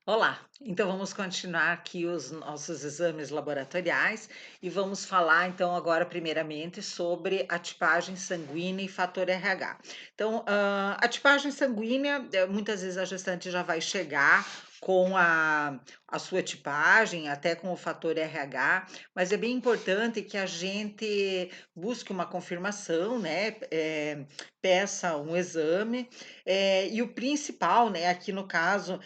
Olá, então vamos continuar aqui os nossos exames laboratoriais e vamos falar então agora primeiramente sobre a tipagem sanguínea e fator RH. Então, a tipagem sanguínea, muitas vezes a gestante já vai chegar com a sua tipagem, até com o fator RH, mas é bem importante que a gente busque uma confirmação, né? Peça um exame, e o principal, né, aqui no caso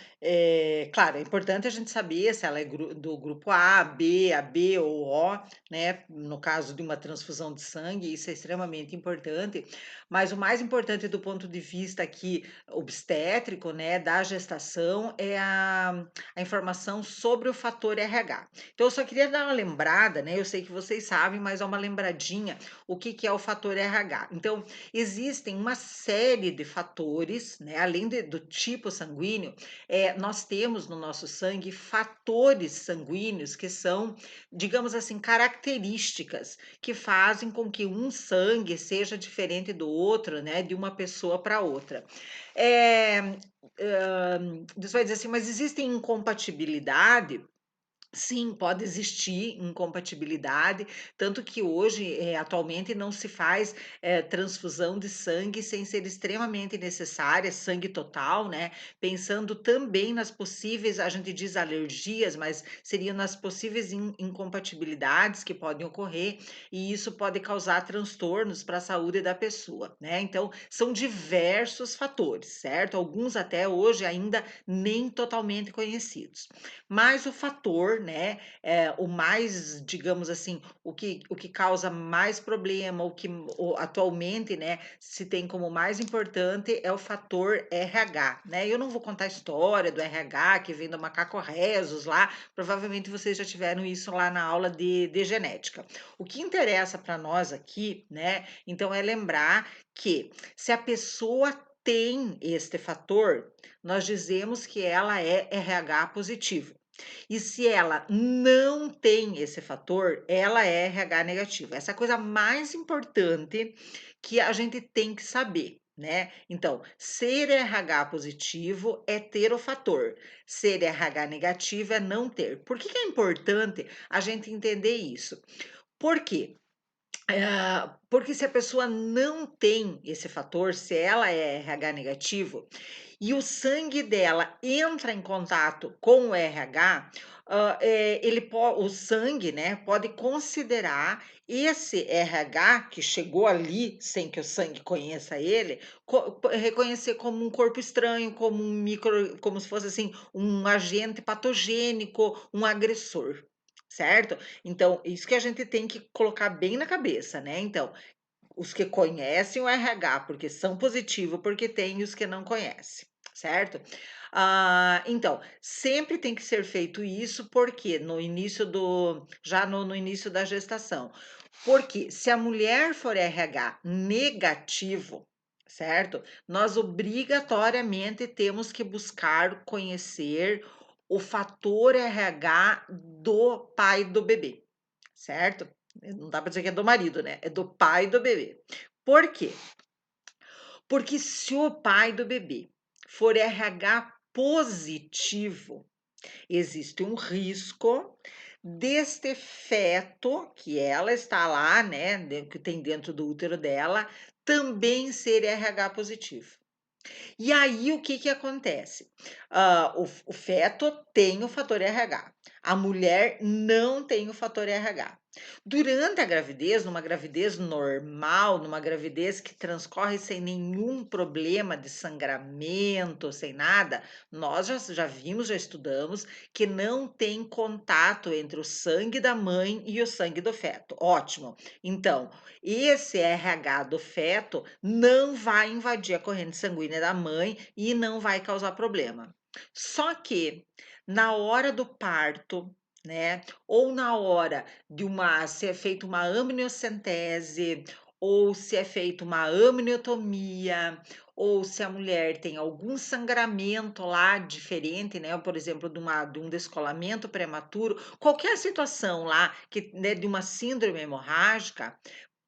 claro, é importante a gente saber se ela é do grupo A, B, AB ou O, né, no caso de uma transfusão de sangue, isso é extremamente importante, mas o mais importante do ponto de vista aqui obstétrico, né, da gestação, é a informação sobre o fator RH. Então eu só queria dar uma lembrada, né, eu sei que vocês sabem, mas é uma lembradinha, o que que é o fator RH. Então, existem uma série de fatores, né, além do tipo sanguíneo, nós temos no nosso sangue fatores sanguíneos que são, digamos assim, características que fazem com que um sangue seja diferente do outro, né, de uma pessoa para outra. Eh, você vai dizer assim, mas existe incompatibilidade? Sim, pode existir incompatibilidade, tanto que hoje, atualmente não se faz, transfusão de sangue sem ser extremamente necessária, sangue total, né, pensando também nas possíveis, a gente diz alergias, mas seriam nas possíveis incompatibilidades que podem ocorrer, e isso pode causar transtornos para a saúde da pessoa, né. Então, são diversos fatores, certo? Alguns até hoje ainda nem totalmente conhecidos. Mas o fator, né, o mais, digamos assim, o que causa mais problema, atualmente, né, se tem como mais importante é o fator RH, né. Eu não vou contar a história do RH que vem do macaco rhesus lá, provavelmente vocês já tiveram isso lá na aula de genética. O que interessa para nós aqui, né, então é lembrar que se a pessoa tem este fator, nós dizemos que ela é RH positivo. E se ela não tem esse fator, ela é RH negativo. Essa é a coisa mais importante que a gente tem que saber, né. Então, ser RH positivo é ter o fator, ser RH negativo é não ter. Por que que é importante a gente entender isso? Por quê? Porque se a pessoa não tem esse fator, se ela é RH negativo, e o sangue dela entra em contato com o RH, o sangue, né, pode considerar esse RH que chegou ali sem que o sangue conheça ele, reconhecer como um corpo estranho, como se fosse assim, um agente patogênico, um agressor, certo? Então, isso que a gente tem que colocar bem na cabeça, né? Então, os que conhecem o RH, porque são positivo, porque tem os que não conhecem, certo? Então, sempre tem que ser feito isso, porque no início já no início da gestação. Porque se a mulher for RH negativo, certo? Nós obrigatoriamente temos que buscar conhecer o fator RH do pai do bebê, certo? Não dá para dizer que é do marido, né, é do pai do bebê. Por quê? Porque se o pai do bebê for RH positivo, existe um risco deste feto, que ela está lá, né, que tem dentro do útero dela, também ser RH positivo. E aí o que que acontece? O feto tem o fator RH, a mulher não tem o fator RH. Durante a gravidez, numa gravidez normal, numa gravidez que transcorre sem nenhum problema de sangramento, sem nada, nós já vimos, já estudamos que não tem contato entre o sangue da mãe e o sangue do feto. Ótimo. Então, esse RH do feto não vai invadir a corrente sanguínea da mãe e não vai causar problema. Só que na hora do parto, né, ou na hora se é feita uma amniocentese, ou se é feita uma amniotomia, ou se a mulher tem algum sangramento lá diferente, né, por exemplo, de um descolamento prematuro, qualquer situação lá que, né, de uma síndrome hemorrágica,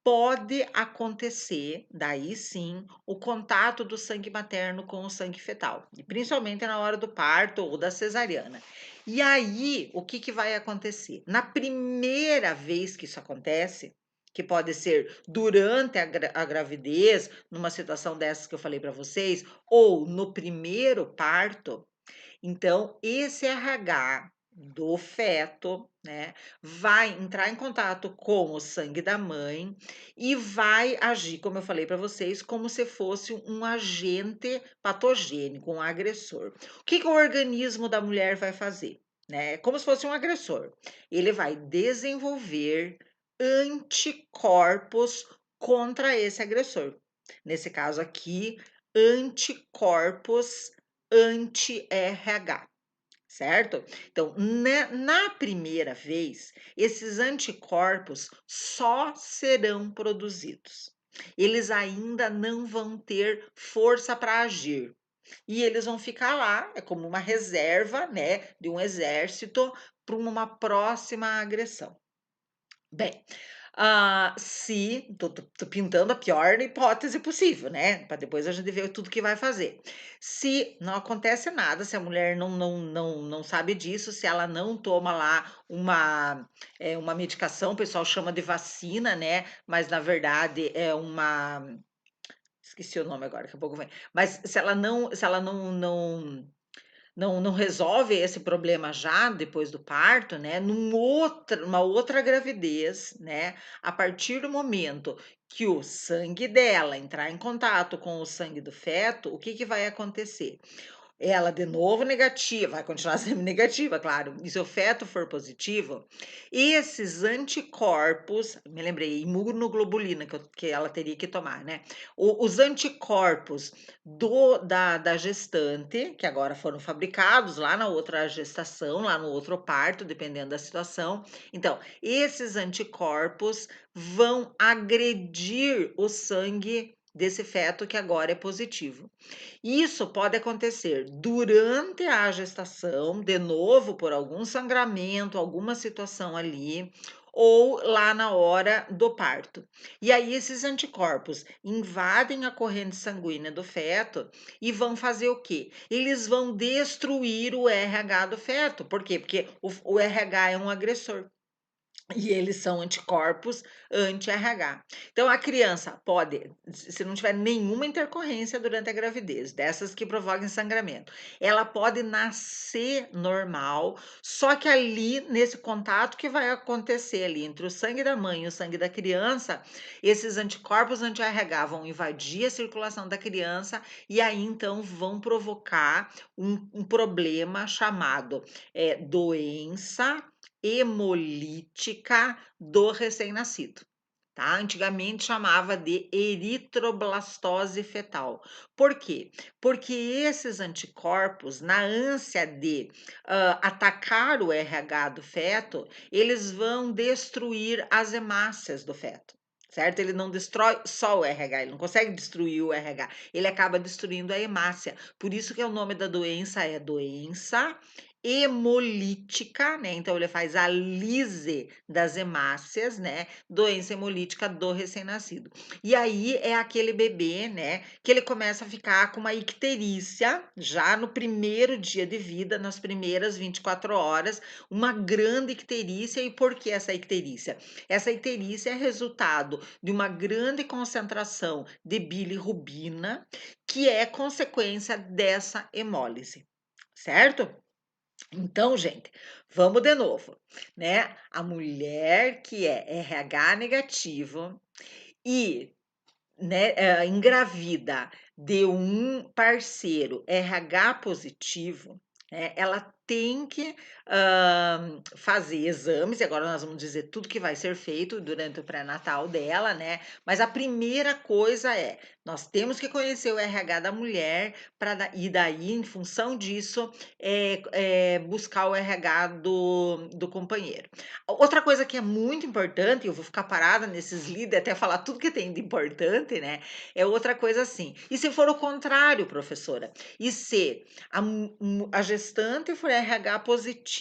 pode acontecer, daí sim, o contato do sangue materno com o sangue fetal, e principalmente na hora do parto ou da cesariana. E aí, o que que vai acontecer? Na primeira vez que isso acontece, que pode ser durante a gravidez, numa situação dessas que eu falei para vocês, ou no primeiro parto, então, esse RH do feto, né, vai entrar em contato com o sangue da mãe e vai agir, como eu falei para vocês, como se fosse um agente patogênico, um agressor. O que que o organismo da mulher vai fazer? Né? Como se fosse um agressor. Ele vai desenvolver anticorpos contra esse agressor. Nesse caso aqui, anticorpos anti-RH, certo? Então, na primeira vez, esses anticorpos só serão produzidos. Eles ainda não vão ter força para agir. E eles vão ficar lá, é como uma reserva, né, de um exército para uma próxima agressão. Bem, se tô pintando a pior hipótese possível, né, para depois a gente ver tudo que vai fazer. Se não acontece nada, se a mulher não sabe disso, se ela não toma lá uma medicação, o pessoal chama de vacina, né, mas na verdade é uma esqueci o nome agora, daqui a pouco vem. Mas se ela não resolve esse problema já depois do parto, né, uma outra gravidez, né, a partir do momento que o sangue dela entrar em contato com o sangue do feto, o que que vai acontecer? Ela de novo negativa, vai continuar sendo negativa, claro. E se o feto for positivo, esses anticorpos, me lembrei, imunoglobulina que ela teria que tomar, né? Os anticorpos da gestante, que agora foram fabricados lá na outra gestação, lá no outro parto, dependendo da situação. Então, esses anticorpos vão agredir o sangue desse feto que agora é positivo. Isso pode acontecer durante a gestação, de novo, por algum sangramento, alguma situação ali, ou lá na hora do parto. E aí, esses anticorpos invadem a corrente sanguínea do feto e vão fazer o quê? Eles vão destruir o RH do feto. Por quê? Porque o RH é um agressor. E eles são anticorpos anti-RH. Então, a criança pode, se não tiver nenhuma intercorrência durante a gravidez, dessas que provoquem sangramento, ela pode nascer normal, só que ali, nesse contato que vai acontecer ali entre o sangue da mãe e o sangue da criança, esses anticorpos anti-RH vão invadir a circulação da criança e aí, então, vão provocar um problema chamado doença hemolítica do recém-nascido. Tá? Antigamente chamava de eritroblastose fetal. Por quê? Porque esses anticorpos, na ânsia de atacar o RH do feto, eles vão destruir as hemácias do feto. Certo? Ele não destrói só o RH, ele não consegue destruir o RH, ele acaba destruindo a hemácia. Por isso que o nome da doença é doença hemolítica, né? Então ele faz a lise das hemácias, né? Doença hemolítica do recém-nascido. E aí é aquele bebê, né? Que ele começa a ficar com uma icterícia já no primeiro dia de vida, nas primeiras 24 horas, uma grande icterícia. E por que essa icterícia? Essa icterícia é resultado de uma grande concentração de bilirrubina, que é consequência dessa hemólise, certo? Então, gente, vamos de novo, né? A mulher que é RH negativo e, né, engravida de um parceiro RH positivo, né, ela tem que fazer exames, e agora nós vamos dizer tudo que vai ser feito durante o pré-natal dela, né? Mas a primeira coisa é, nós temos que conhecer o RH da mulher, e daí, em função disso, buscar o RH do companheiro. Outra coisa que é muito importante, eu vou ficar parada nesses líderes até falar tudo que tem de importante, né? É outra coisa assim. E se for o contrário, professora? E se a gestante for RH positiva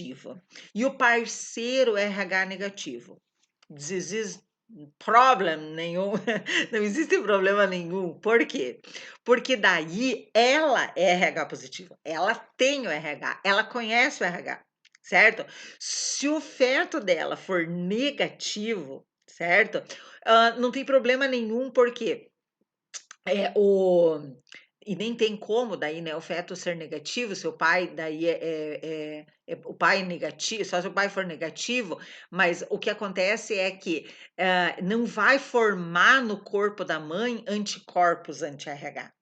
e o parceiro RH negativo? This is problem nenhum, não existe problema nenhum. Por quê? Porque daí ela é RH positivo, ela tem o RH, ela conhece o RH, certo? Se o feto dela for negativo, certo? Não tem problema nenhum, porque é, o e nem tem como daí, né, o feto ser negativo, seu pai daí o pai é negativo, só se o pai for negativo, mas o que acontece é que, não vai formar no corpo da mãe anticorpos anti-RH.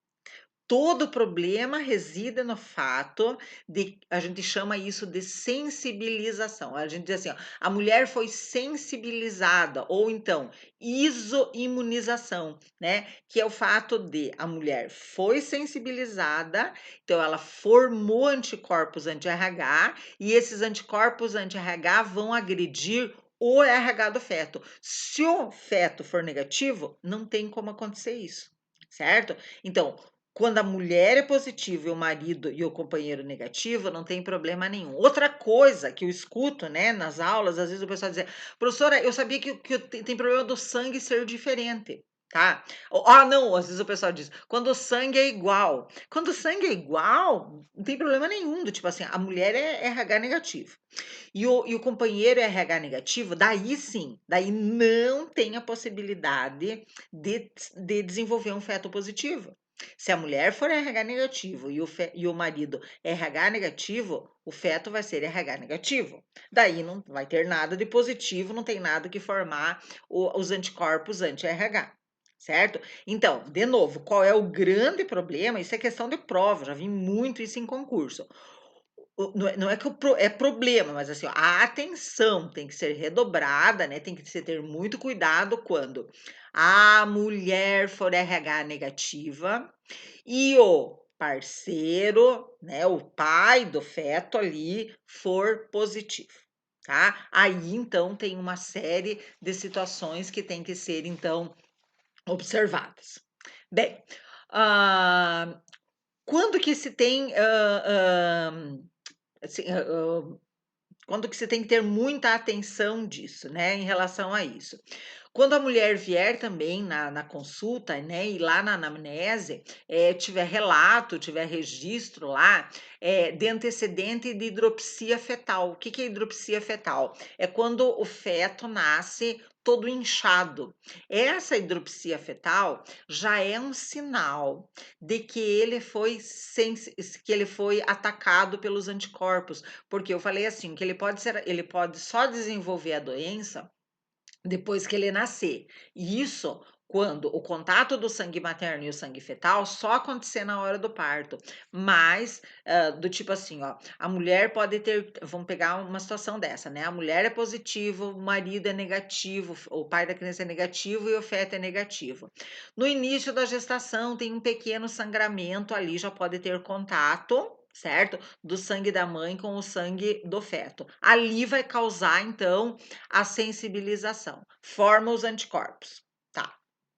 Todo o problema reside no fato de a gente chama isso de sensibilização. A gente diz assim, ó, a mulher foi sensibilizada ou então isoimunização, né, que é o fato de a mulher foi sensibilizada, então ela formou anticorpos anti-RH e esses anticorpos anti-RH vão agredir o RH do feto. Se o feto for negativo, não tem como acontecer isso, certo? Então, quando a mulher é positiva e o marido e o companheiro negativo, não tem problema nenhum. Outra coisa que eu escuto, né, nas aulas, às vezes o pessoal dizer: "Professora, eu sabia que tem problema do sangue ser diferente", tá. Não, às vezes o pessoal diz: "Quando o sangue é igual". Quando o sangue é igual, não tem problema nenhum, do tipo assim, a mulher é RH negativo e o companheiro é RH negativo, daí sim, daí não tem a possibilidade de desenvolver um feto positivo. Se a mulher for RH negativo e o marido é RH negativo, o feto vai ser RH negativo. Daí não vai ter nada de positivo, não tem nada que formar os anticorpos anti-RH. Certo? Então, de novo, qual é o grande problema? Isso é questão de prova, já vi muito isso em concurso. Não é que é problema, mas assim, ó, a atenção tem que ser redobrada, né, tem que se ter muito cuidado quando a mulher for RH negativa e o parceiro, né, o pai do feto ali for positivo, tá? Aí então tem uma série de situações que tem que ser então observadas. Bem, ah, quando que se tem, assim, quando que você tem que ter muita atenção disso, né, em relação a isso. Quando a mulher vier também na consulta, né, e lá na anamnese, tiver relato, tiver registro lá, de antecedente de hidropsia fetal. O que que é hidropsia fetal? É quando o feto nasce todo inchado. Essa hidropsia fetal já é um sinal de que ele foi atacado pelos anticorpos, porque eu falei assim, que ele pode só desenvolver a doença depois que ele nascer. E isso quando o contato do sangue materno e o sangue fetal só acontecer na hora do parto. Mas, do tipo assim, ó, a mulher pode ter, vamos pegar uma situação dessa, né? A mulher é positiva, o marido é negativo, o pai da criança é negativo e o feto é negativo. No início da gestação tem um pequeno sangramento ali, já pode ter contato, certo? Do sangue da mãe com o sangue do feto. Ali vai causar, então, a sensibilização, forma os anticorpos. Tá,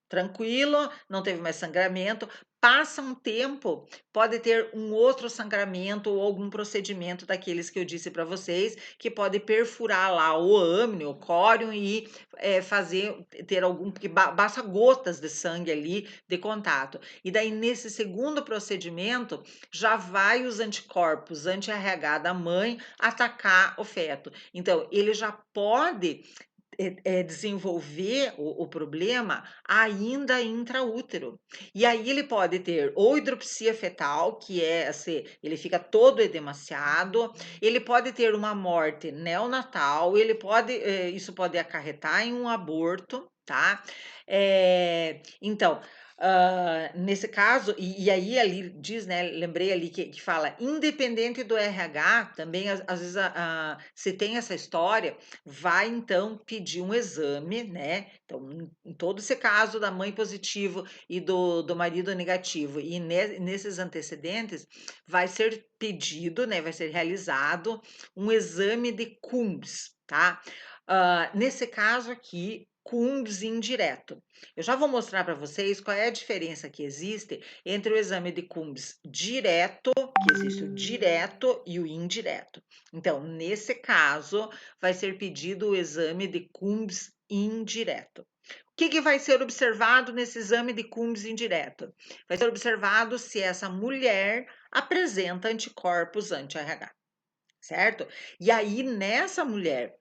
tranquilo, não teve mais sangramento. Passa um tempo, pode ter um outro sangramento ou algum procedimento daqueles que eu disse para vocês, que pode perfurar lá o âmnio, o córion e ter algum, porque basta gotas de sangue ali de contato. E daí, nesse segundo procedimento, já vai os anticorpos anti-RH da mãe atacar o feto. Então, ele já pode desenvolver o problema ainda intraútero. E aí ele pode ter ou hidropsia fetal, que é assim, ele fica todo edemaciado, ele pode ter uma morte neonatal, isso pode acarretar em um aborto, tá? Então, nesse caso, e aí ali diz, né, lembrei ali que fala, independente do RH, também às vezes se tem essa história, vai então pedir um exame, né? Então, em todo esse caso da mãe positivo e do marido negativo, e nesses antecedentes, vai ser pedido, né? Vai ser realizado um exame de Coombs, tá? Nesse caso aqui, Coombs indireto. Eu já vou mostrar para vocês qual é a diferença que existe entre o exame de Coombs direto, que existe o direto e o indireto. Então, nesse caso, vai ser pedido o exame de Coombs indireto. O que vai ser observado nesse exame de Coombs indireto? Vai ser observado se essa mulher apresenta anticorpos anti-RH, certo? E aí, nessa mulher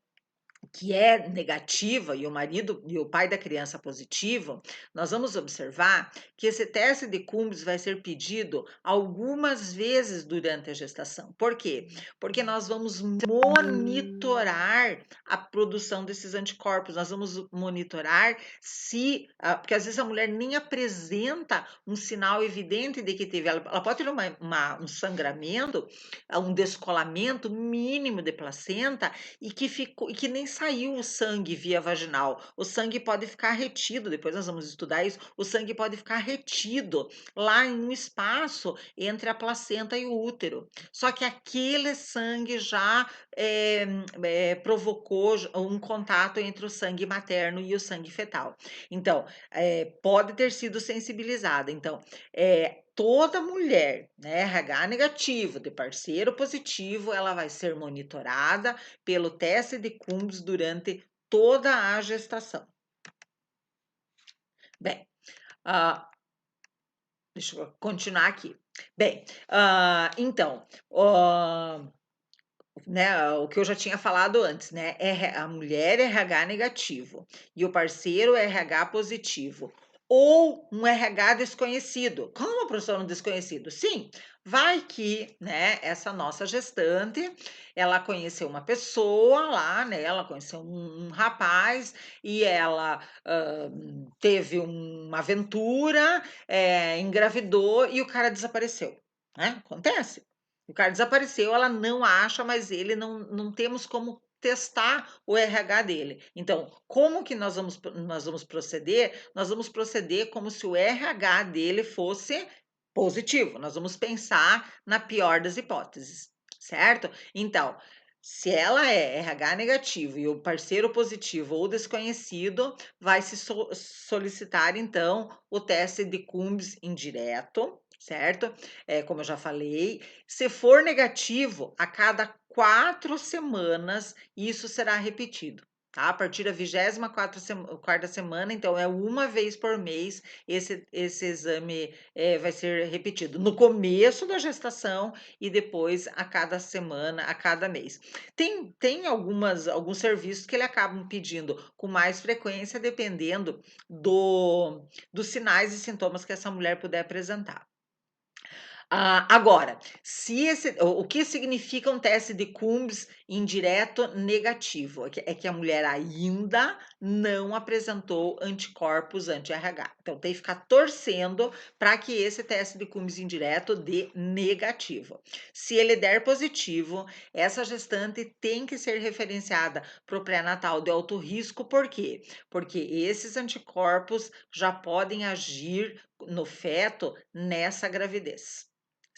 que é negativa e o marido e o pai da criança positivo, nós vamos observar que esse teste de Coombs vai ser pedido algumas vezes durante a gestação. Por quê? Porque nós vamos monitorar a produção desses anticorpos, nós vamos monitorar se, porque às vezes a mulher nem apresenta um sinal evidente de que teve, ela pode ter um sangramento, um descolamento mínimo de placenta e que ficou, e que nem saiu o sangue via vaginal. O sangue pode ficar retido, depois nós vamos estudar isso. O sangue pode ficar retido lá em um espaço entre a placenta e o útero. Só que aquele sangue já provocou um contato entre o sangue materno e o sangue fetal. Então, pode ter sido sensibilizada. Então, toda mulher, né, RH negativo, de parceiro positivo, ela vai ser monitorada pelo teste de Coombs durante toda a gestação. Bem, deixa eu continuar aqui. Bem, então, né, o que eu já tinha falado antes, né? A mulher RH negativo e o parceiro RH positivo. Ou um RH desconhecido. Como, professor, um desconhecido? Sim, vai que, né, essa nossa gestante, ela conheceu uma pessoa lá, né? Ela conheceu um rapaz e ela teve uma aventura, engravidou e o cara desapareceu, né? Acontece. O cara desapareceu, ela não acha, mas ele não temos como testar o RH dele. Então, como que nós vamos proceder? Nós vamos proceder como se o RH dele fosse positivo. Nós vamos pensar na pior das hipóteses, certo? Então, se ela é RH negativo e o parceiro positivo ou desconhecido, vai se solicitar então o teste de Coombs indireto, certo? Como eu já falei, se for negativo, a cada 4 semanas, isso será repetido. Tá? A partir da 24ª semana, então é uma vez por mês, esse exame vai ser repetido. No começo da gestação e depois a cada semana, a cada mês. Tem alguns serviços que ele acabam pedindo com mais frequência, dependendo dos sinais e sintomas que essa mulher puder apresentar. Agora, o que significa um teste de Coombs indireto negativo? É que a mulher ainda não apresentou anticorpos anti-RH. Então, tem que ficar torcendo para que esse teste de Coombs indireto dê negativo. Se ele der positivo, essa gestante tem que ser referenciada para o pré-natal de alto risco, por quê? Porque esses anticorpos já podem agir no feto nessa gravidez.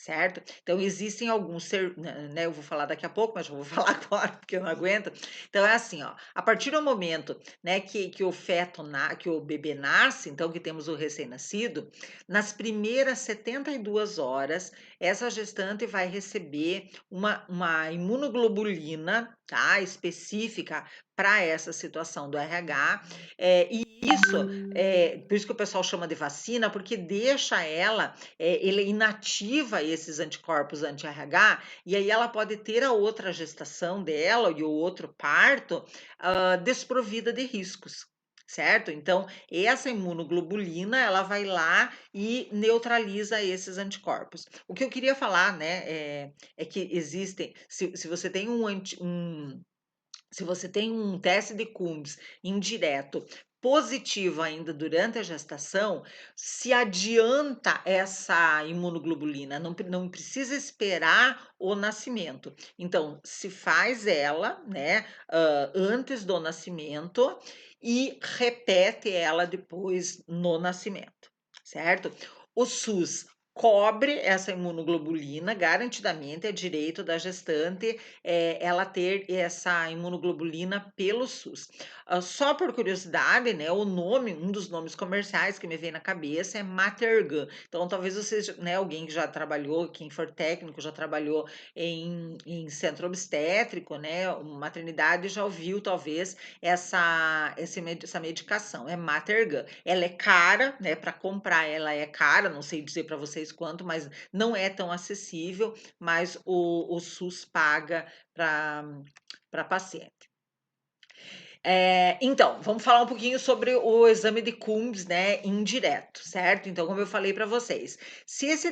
Certo? Então, existem alguns, né, eu vou falar daqui a pouco, mas eu vou falar agora, porque eu não aguento. Então, é assim, ó, a partir do momento, né, que o feto, que o bebê nasce, então, que temos o recém-nascido, nas primeiras 72 horas, essa gestante vai receber uma imunoglobulina, tá, específica para essa situação do RH, e isso, por isso que o pessoal chama de vacina, porque deixa ela, ele inativa esses anticorpos anti-RH, e aí ela pode ter a outra gestação dela e o outro parto desprovida de riscos. Certo? Então, essa imunoglobulina, ela vai lá e neutraliza esses anticorpos. O que eu queria falar, né, é que existem, se você tem se você tem um teste de Coombs indireto positivo ainda durante a gestação, se adianta essa imunoglobulina, não precisa esperar o nascimento. Então, se faz ela, né, antes do nascimento e repete ela depois no nascimento, certo? O SUS cobre essa imunoglobulina, garantidamente é direito da gestante, ela ter essa imunoglobulina pelo SUS. Só por curiosidade, né, o nome, um dos nomes comerciais que me vem na cabeça é Matergan. Então, talvez vocês, né, alguém que já trabalhou, quem for técnico, já trabalhou em centro obstétrico, né, maternidade, já ouviu talvez essa medicação, é Matergan. Ela é cara, né, para comprar ela é cara, não sei dizer para vocês quanto, mas não é tão acessível, mas o SUS paga para paciente. Então, vamos falar um pouquinho sobre o exame de Coombs, né, indireto, certo? Então, como eu falei para vocês, se esse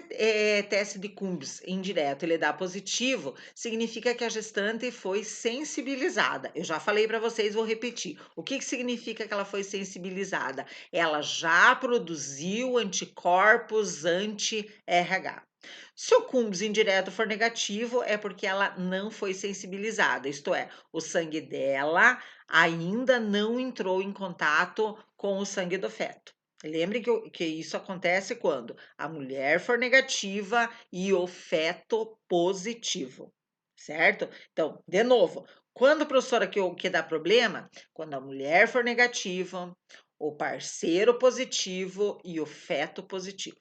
teste de Coombs indireto ele dá positivo, significa que a gestante foi sensibilizada. Eu já falei para vocês, vou repetir. O que significa que ela foi sensibilizada? Ela já produziu anticorpos anti-RH. Se o Coombs indireto for negativo, é porque ela não foi sensibilizada, isto é, o sangue dela ainda não entrou em contato com o sangue do feto. Lembre que isso acontece quando a mulher for negativa e o feto positivo, certo? Então, de novo, quando, professora, que dá problema? Quando a mulher for negativa, o parceiro positivo e o feto positivo.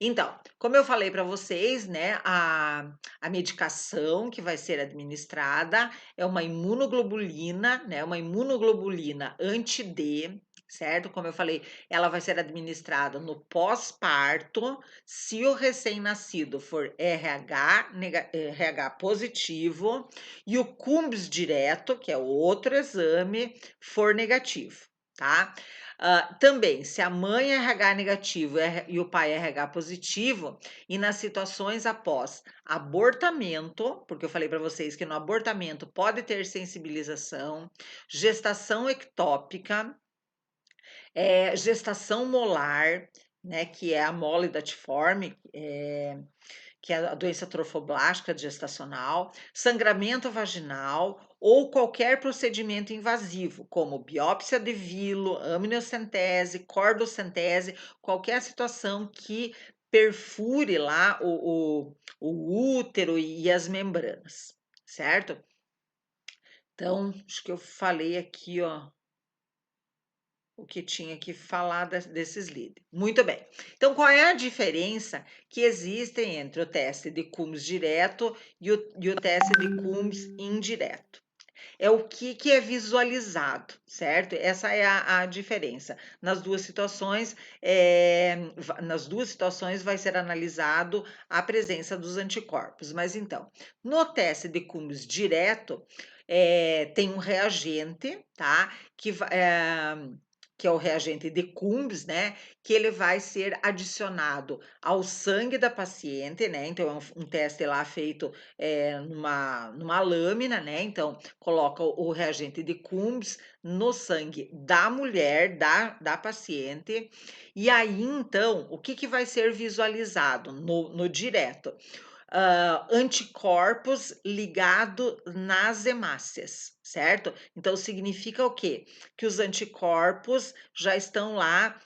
Então, como eu falei para vocês, né, a medicação que vai ser administrada é uma imunoglobulina, né, uma imunoglobulina anti-D, certo? Como eu falei, ela vai ser administrada no pós-parto, se o recém-nascido for RH positivo e o Coombs direto, que é o outro exame, for negativo, tá? Também, se a mãe é RH negativo e o pai é RH positivo, e nas situações após abortamento, porque eu falei para vocês que no abortamento pode ter sensibilização, gestação ectópica, gestação molar, né, que é a mole datiforme, que é a doença trofoblástica gestacional, sangramento vaginal ou qualquer procedimento invasivo, como biópsia de vilo, amniocentese, cordocentese, qualquer situação que perfure lá o útero e as membranas, certo? Então, acho que eu falei aqui, ó, o que tinha que falar desses líderes. Muito bem. Então, qual é a diferença que existe entre o teste de Coombs direto e o teste de Coombs indireto? É o que é visualizado, certo? Essa é a diferença. Nas duas situações vai ser analisado a presença dos anticorpos. Mas então, no teste de Coombs direto, tem um reagente, tá? Que é o reagente de Coombs, né? Que ele vai ser adicionado ao sangue da paciente, né? Então, é um teste lá feito numa lâmina, né? Então, coloca o reagente de Coombs no sangue da mulher, da paciente, e aí, então, o que vai ser visualizado no direto? Anticorpos ligado nas hemácias, certo? Então, significa o quê? Que os anticorpos já estão lá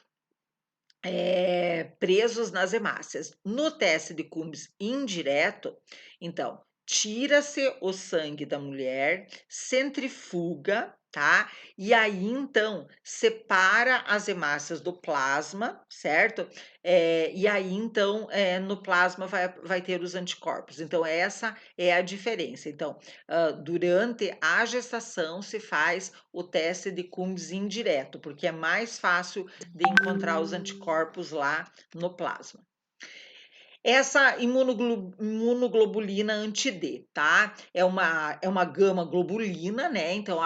presos nas hemácias. No teste de Coombs indireto, então, tira-se o sangue da mulher, centrifuga, tá? E aí, então, separa as hemácias do plasma, certo? E aí, então, no plasma vai ter os anticorpos. Então, essa é a diferença. Então, durante a gestação se faz o teste de Coombs indireto, porque é mais fácil de encontrar os anticorpos lá no plasma. Essa imunoglobulina anti-D, tá? É uma gama globulina, né? Então,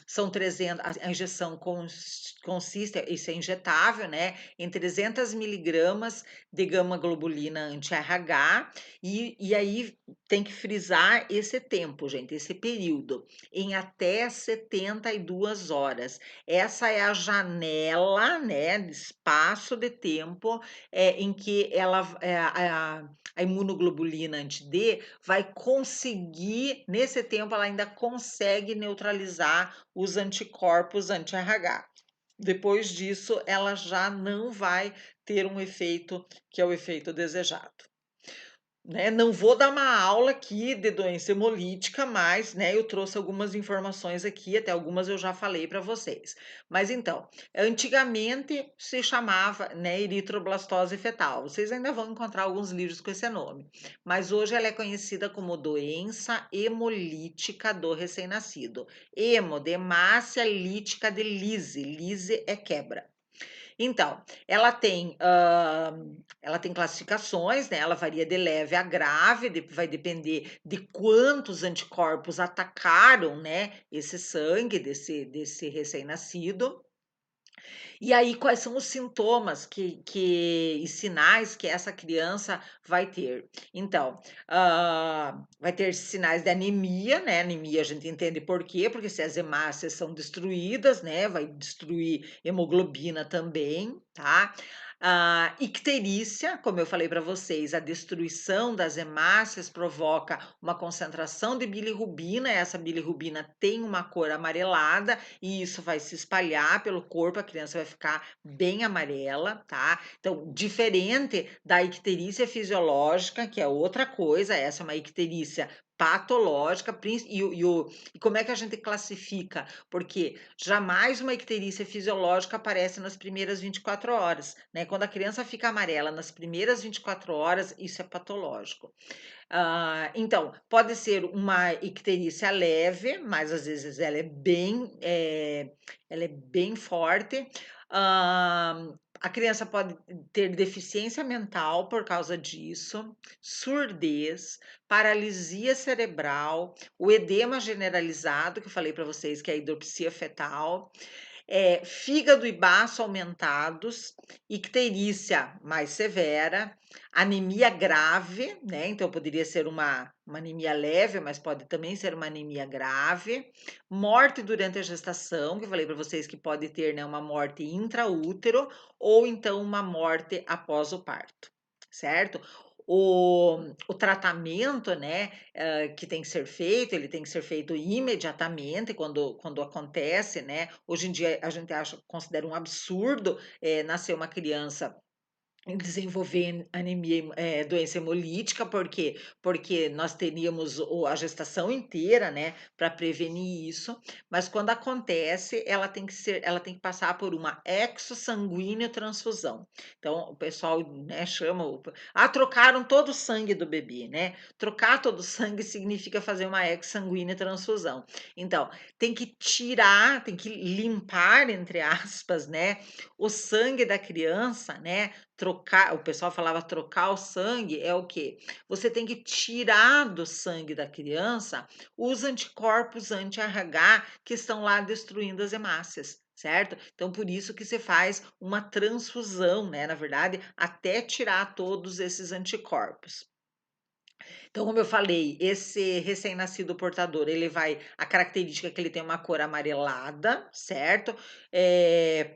são 300, a injeção consiste, isso é injetável, né? Em 300 miligramas de gama globulina anti-RH, e aí tem que frisar esse tempo, gente, esse período, em até 72 horas. Essa é a janela, né, de espaço de tempo em que a imunoglobulina anti-D vai conseguir, nesse tempo, ela ainda consegue neutralizar os anticorpos anti-RH. Depois disso, ela já não vai ter um efeito que é o efeito desejado. Né, não vou dar uma aula aqui de doença hemolítica, mas, né, eu trouxe algumas informações aqui, até algumas eu já falei para vocês. Mas então, antigamente se chamava, né, eritroblastose fetal. Vocês ainda vão encontrar alguns livros com esse nome, mas hoje ela é conhecida como doença hemolítica do recém-nascido. Hemo, de hemácia, lítica de lise. Lise é quebra. Então, ela tem classificações, né, ela varia de leve a grave, vai depender de quantos anticorpos atacaram, né, esse sangue desse recém-nascido. E aí, quais são os sintomas e sinais que essa criança vai ter? Então, vai ter sinais de anemia, né? Anemia a gente entende por quê, porque se as hemácias são destruídas, né? Vai destruir hemoglobina também, tá? Icterícia, como eu falei para vocês, a destruição das hemácias provoca uma concentração de bilirrubina, essa bilirrubina tem uma cor amarelada e isso vai se espalhar pelo corpo, a criança vai ficar bem amarela, tá? Então, diferente da icterícia fisiológica, que é outra coisa, essa é uma icterícia patológica, e como é que a gente classifica? Porque jamais uma icterícia fisiológica aparece nas primeiras 24 horas, né? Quando a criança fica amarela nas primeiras 24 horas, isso é patológico. Então, pode ser uma icterícia leve, mas às vezes ela é bem forte. A criança pode ter deficiência mental por causa disso, surdez, paralisia cerebral, o edema generalizado, que eu falei para vocês, que é a hidropsia fetal, fígado e baço aumentados, icterícia mais severa, anemia grave, né? Então poderia ser uma anemia leve, mas pode também ser uma anemia grave, morte durante a gestação, que eu falei para vocês que pode ter, né, uma morte intraútero ou então uma morte após o parto, certo? O tratamento, né, que tem que ser feito, ele tem que ser feito imediatamente quando acontece, né? Hoje em dia a gente considera um absurdo nascer uma criança em desenvolver anemia, doença hemolítica, por quê? Porque nós teríamos a gestação inteira, né, para prevenir isso, mas quando acontece, ela tem que passar por uma exossanguínea transfusão. Então, o pessoal, né, trocaram todo o sangue do bebê, né? Trocar todo o sangue significa fazer uma exossanguínea transfusão. Então, tem que limpar, entre aspas, né, o sangue da criança, né? Trocar, o pessoal falava trocar o sangue é o quê? Você tem que tirar do sangue da criança os anticorpos anti-RH que estão lá destruindo as hemácias, certo? Então, por isso que se faz uma transfusão, né? Na verdade, até tirar todos esses anticorpos. Então, como eu falei, esse recém-nascido portador, a característica é que ele tem uma cor amarelada, certo?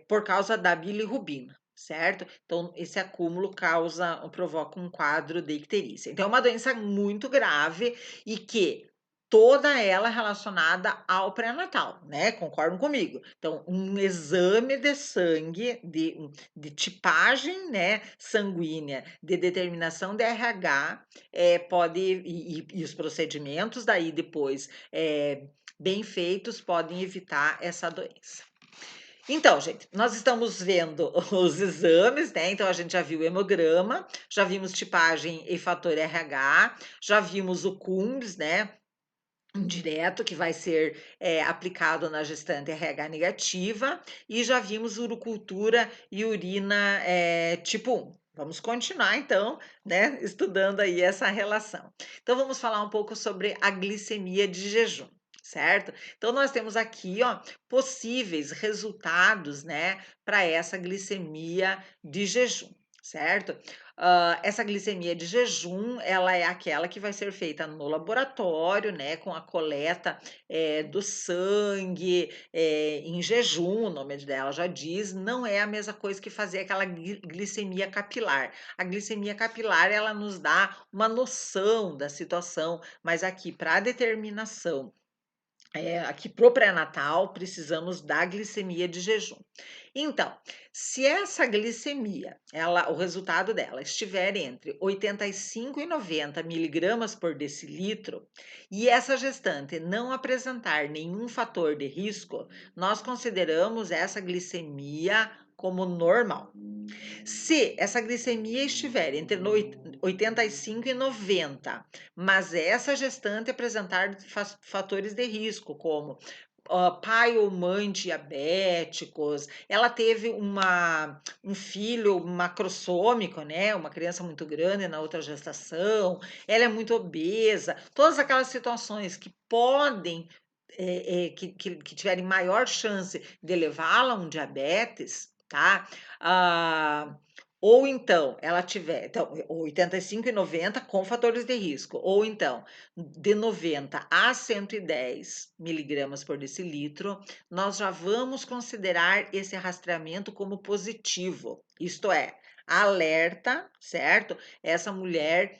Por causa da bilirrubina, certo? Então, esse acúmulo provoca um quadro de icterícia. Então, é uma doença muito grave e que toda ela relacionada ao pré-natal, né? Concordam comigo? Então, um exame de sangue, de tipagem, né, sanguínea, de determinação de RH, e os procedimentos daí depois bem feitos podem evitar essa doença. Então, gente, nós estamos vendo os exames, né? Então, a gente já viu o hemograma, já vimos tipagem e fator RH, já vimos o CUMBS, né? Direto, que vai ser aplicado na gestante RH negativa, e já vimos urocultura e urina tipo 1. Vamos continuar, então, né, estudando aí essa relação. Então, vamos falar um pouco sobre a glicemia de jejum, certo? Então, nós temos aqui, ó, possíveis resultados, né, para essa glicemia de jejum, certo? Essa glicemia de jejum, ela é aquela que vai ser feita no laboratório, né, com a coleta do sangue em jejum, o nome dela já diz, não é a mesma coisa que fazer aquela glicemia capilar. A glicemia capilar, ela nos dá uma noção da situação, mas aqui, para a determinação aqui pro pré-natal, precisamos da glicemia de jejum. Então, se essa glicemia, o resultado dela estiver entre 85 e 90 miligramas por decilitro, e essa gestante não apresentar nenhum fator de risco, nós consideramos essa glicemia como normal. Se essa glicemia estiver entre 85 e 90, mas essa gestante apresentar fatores de risco, como pai ou mãe diabéticos, ela teve um filho macrossômico, né? Uma criança muito grande na outra gestação, ela é muito obesa, todas aquelas situações que podem. Que tiverem maior chance de levá-la a um diabetes, tá? Ah, ou então ela tiver, então, 85 e 90 com fatores de risco, ou então de 90 a 110 miligramas por decilitro, nós já vamos considerar esse rastreamento como positivo, isto é, alerta, certo? Essa mulher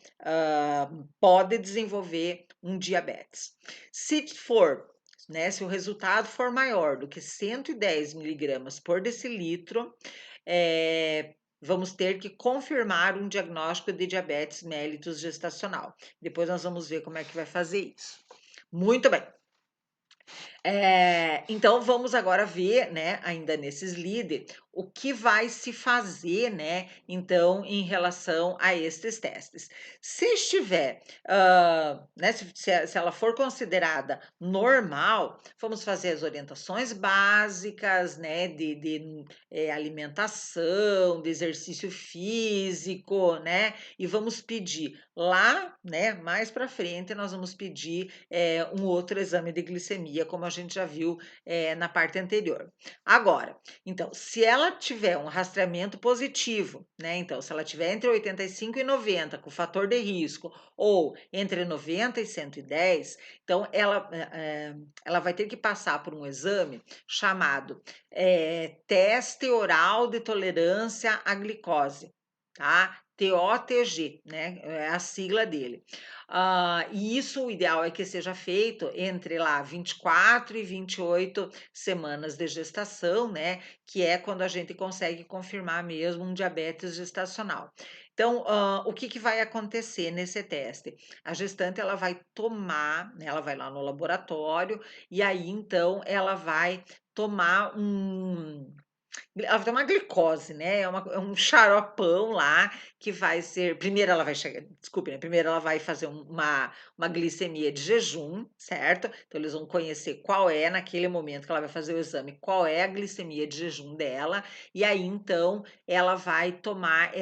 pode desenvolver um diabetes. Se for, né, se o resultado for maior do que 110 miligramas por decilitro, vamos ter que confirmar um diagnóstico de diabetes mellitus gestacional. Depois nós vamos ver como é que vai fazer isso. Muito bem. Então vamos agora ver, né, ainda nesses líderes, o que vai se fazer, né, então, em relação a estes testes. Se estiver, né, se ela for considerada normal, vamos fazer as orientações básicas, né, de alimentação, de exercício físico, né, e vamos pedir lá, né, mais para frente, nós vamos pedir um outro exame de glicemia, como a gente já viu na parte anterior. Agora, então, se ela tiver um rastreamento positivo, né? Então, se ela tiver entre 85 e 90 com fator de risco, ou entre 90 e 110, então ela vai ter que passar por um exame chamado teste oral de tolerância à glicose, tá? TOTG, né? É a sigla dele. E isso, o ideal é que seja feito entre lá 24 e 28 semanas de gestação, né? Que é quando a gente consegue confirmar mesmo um diabetes gestacional. Então, o que vai acontecer nesse teste? A gestante ela vai tomar, né, ela vai lá no laboratório e aí então ela vai tomar ela vai ter uma glicose, né? É um xaropão lá que vai ser. Primeiro ela vai chegar, desculpe, né? Primeiro ela vai fazer uma glicemia de jejum, certo? Então eles vão conhecer qual é, naquele momento que ela vai fazer o exame, qual é a glicemia de jejum dela, e aí então ela vai tomar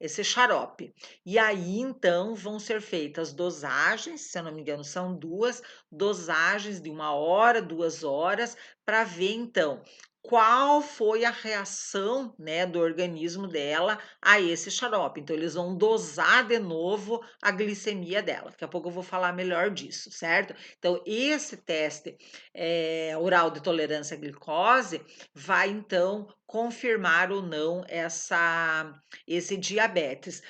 esse xarope. E aí então vão ser feitas dosagens, se eu não me engano, são duas dosagens de 1 hora, 2 horas, para ver então qual foi a reação, né, do organismo dela a esse xarope. Então, eles vão dosar de novo a glicemia dela. Daqui a pouco eu vou falar melhor disso, certo? Então, esse teste oral de tolerância à glicose vai, então, confirmar ou não esse diabetes.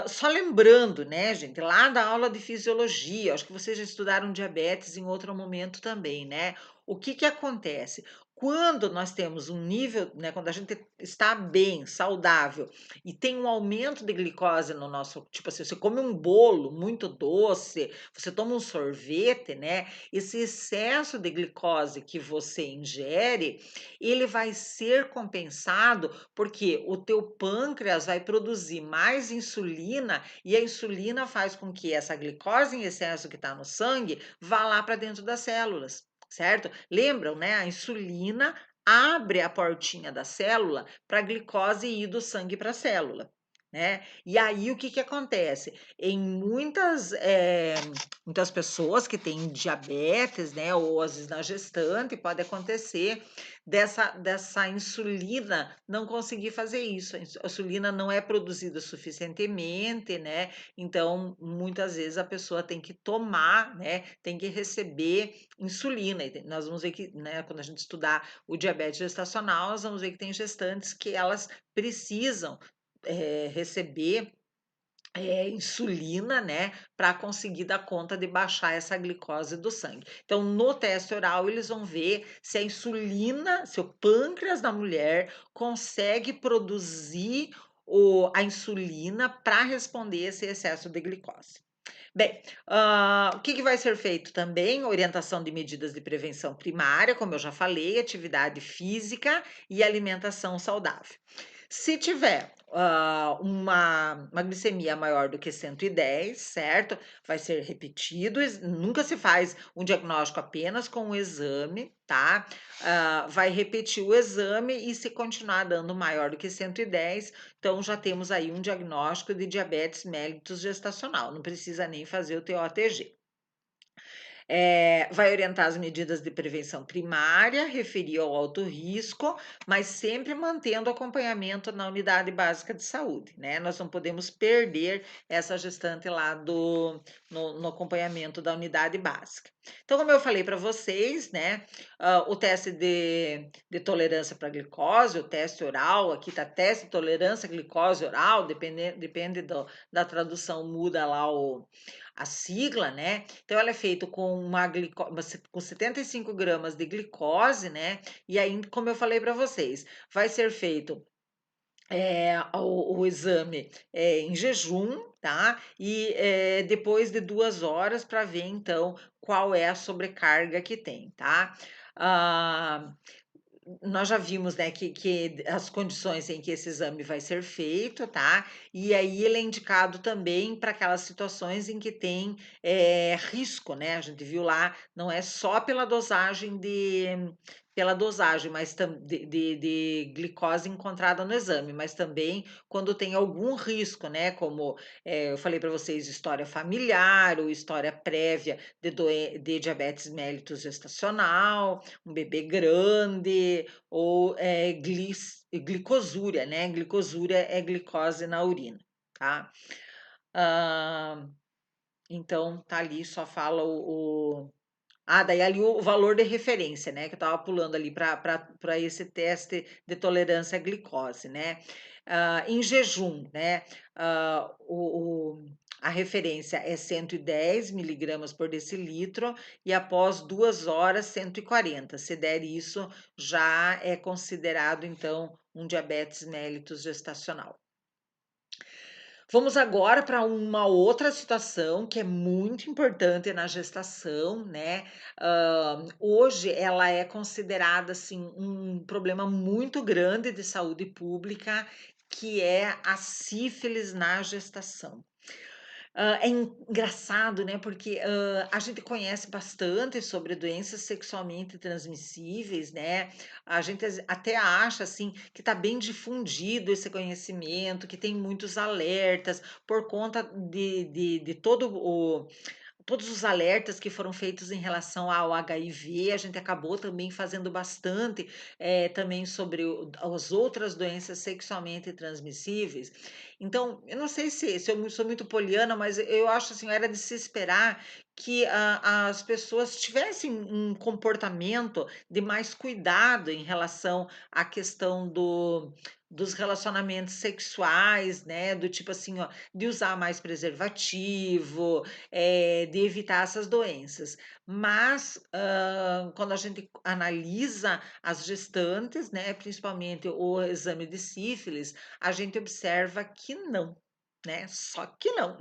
Só lembrando, né, gente, lá da aula de fisiologia, acho que vocês já estudaram diabetes em outro momento também, né? O que acontece? Quando nós temos um nível, né, quando a gente está bem, saudável, e tem um aumento de glicose no nosso, tipo assim, você come um bolo muito doce, você toma um sorvete, né? Esse excesso de glicose que você ingere, ele vai ser compensado porque o teu pâncreas vai produzir mais insulina e a insulina faz com que essa glicose em excesso que está no sangue vá lá para dentro das células, certo? Lembram, né? A insulina abre a portinha da célula para a glicose ir do sangue para a célula, né? E aí o que acontece? Em muitas pessoas que têm diabetes, né? Ou às vezes na gestante, pode acontecer dessa insulina não conseguir fazer isso. A insulina não é produzida suficientemente, né? Então, muitas vezes a pessoa tem que tomar, né? Tem que receber insulina. E nós vamos ver que, né, quando a gente estudar o diabetes gestacional, nós vamos ver que tem gestantes que elas precisam receber insulina, né, para conseguir dar conta de baixar essa glicose do sangue. Então, no teste oral, eles vão ver se a insulina, se o pâncreas da mulher consegue produzir a insulina para responder esse excesso de glicose. Bem, o que que vai ser feito também? Orientação de medidas de prevenção primária, como eu já falei, atividade física e alimentação saudável. Se tiver, uma glicemia maior do que 110, certo? Vai ser repetido, nunca se faz um diagnóstico apenas com o exame, tá? Vai repetir o exame e se continuar dando maior do que 110, então já temos aí um diagnóstico de diabetes mellitus gestacional, não precisa nem fazer o TOTG. Vai orientar as medidas de prevenção primária, referir ao alto risco, mas sempre mantendo acompanhamento na unidade básica de saúde, né? Nós não podemos perder essa gestante lá no acompanhamento da unidade básica. Então, como eu falei para vocês, né, o teste de tolerância para glicose, o teste oral, aqui tá teste de tolerância à glicose oral, depende da tradução, muda lá a sigla, né? Então, ela é feita com com 75 gramas de glicose, né? E aí, como eu falei para vocês, vai ser feito o exame em jejum, tá? E depois de 2 horas para ver, então, qual é a sobrecarga que tem, tá? Ah, nós já vimos, né, que as condições em que esse exame vai ser feito, tá? E aí ele é indicado também para aquelas situações em que tem, risco, né? A gente viu lá, não é só pela dosagem, mas de glicose encontrada no exame, mas também quando tem algum risco, né? Como, eu falei para vocês, história familiar ou história prévia de diabetes mellitus gestacional, um bebê grande ou glicosúria, né? Glicosúria é glicose na urina, tá? Ah, então tá ali, só fala daí ali o valor de referência, né? Que eu estava pulando ali para esse teste de tolerância à glicose, né? Em jejum, né? A referência é 110 miligramas por decilitro e após 2 horas, 140. Se der isso, já é considerado, então, um diabetes mellitus gestacional. Vamos agora para uma outra situação que é muito importante na gestação, né? Hoje ela é considerada assim um problema muito grande de saúde pública, que é a sífilis na gestação. É engraçado, né, porque, a gente conhece bastante sobre doenças sexualmente transmissíveis, né, a gente até acha, assim, que está bem difundido esse conhecimento, que tem muitos alertas, por conta de todo o todos os alertas que foram feitos em relação ao HIV, a gente acabou também fazendo bastante, também sobre as outras doenças sexualmente transmissíveis. Então, eu não sei se eu sou muito poliana, mas eu acho assim, era de se esperar que as pessoas tivessem um comportamento de mais cuidado em relação à questão dos relacionamentos sexuais, né? Do tipo assim, ó, de usar mais preservativo, de evitar essas doenças. Mas, quando a gente analisa as gestantes, né, principalmente o exame de sífilis, a gente observa que não, né, só que não,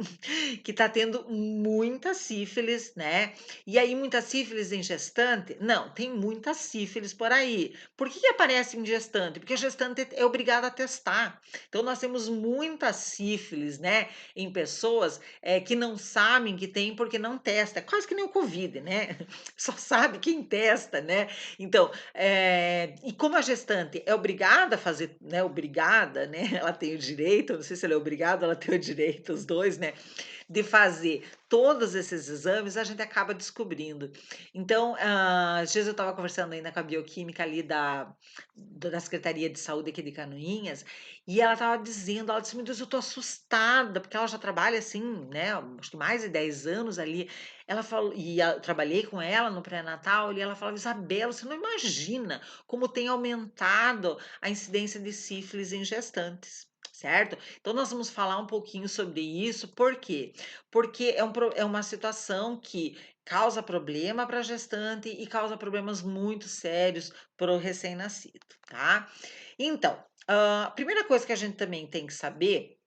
que está tendo muita sífilis, né. E aí muita sífilis em gestante? Não, tem muita sífilis por aí. Por que que aparece em gestante? Porque a gestante é obrigada a testar. Então nós temos muita sífilis, né, em pessoas que não sabem que tem porque não testa. É quase que nem o Covid, né? Só sabe quem testa, né? Então, e como a gestante é obrigada a fazer, né? Obrigada, né? Ela tem o direito, não sei se ela é obrigada, ela tem o direito, os dois, né? De fazer todos esses exames, a gente acaba descobrindo. Então, às vezes eu estava conversando ainda com a bioquímica ali da Secretaria de Saúde aqui de Canoinhas, e ela estava dizendo, ela disse: "Meu Deus, eu estou assustada", porque ela já trabalha assim, né, acho que mais de 10 anos ali. Ela falou, eu trabalhei com ela no pré-natal, e ela falava: "Isabela, você não imagina como tem aumentado a incidência de sífilis em gestantes". certo? Então nós vamos falar um pouquinho sobre isso, por quê? Porque é uma situação que causa problema para a gestante e causa problemas muito sérios para o recém-nascido, tá? Então, a primeira coisa que a gente também tem que saber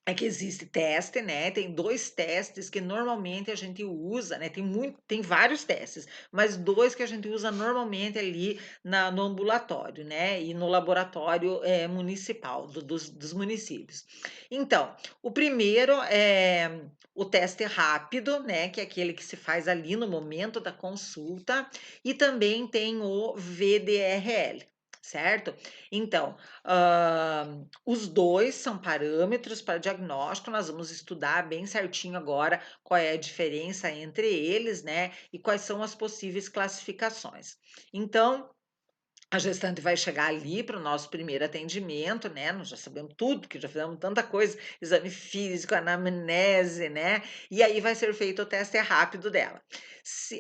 é que existe teste, né, tem 2 testes que normalmente a gente usa, né, tem vários testes, mas 2 que a gente usa normalmente ali no ambulatório, né, e no laboratório, municipal dos municípios. Então, o primeiro é o teste rápido, né, que é aquele que se faz ali no momento da consulta, e também tem o VDRL, certo? Então, os 2 são parâmetros para diagnóstico, nós vamos estudar bem certinho agora qual é a diferença entre eles, né, e quais são as possíveis classificações. Então, a gestante vai chegar ali para o nosso primeiro atendimento, né, nós já sabemos tudo, que já fizemos tanta coisa, exame físico, anamnese, né, e aí vai ser feito o teste rápido dela.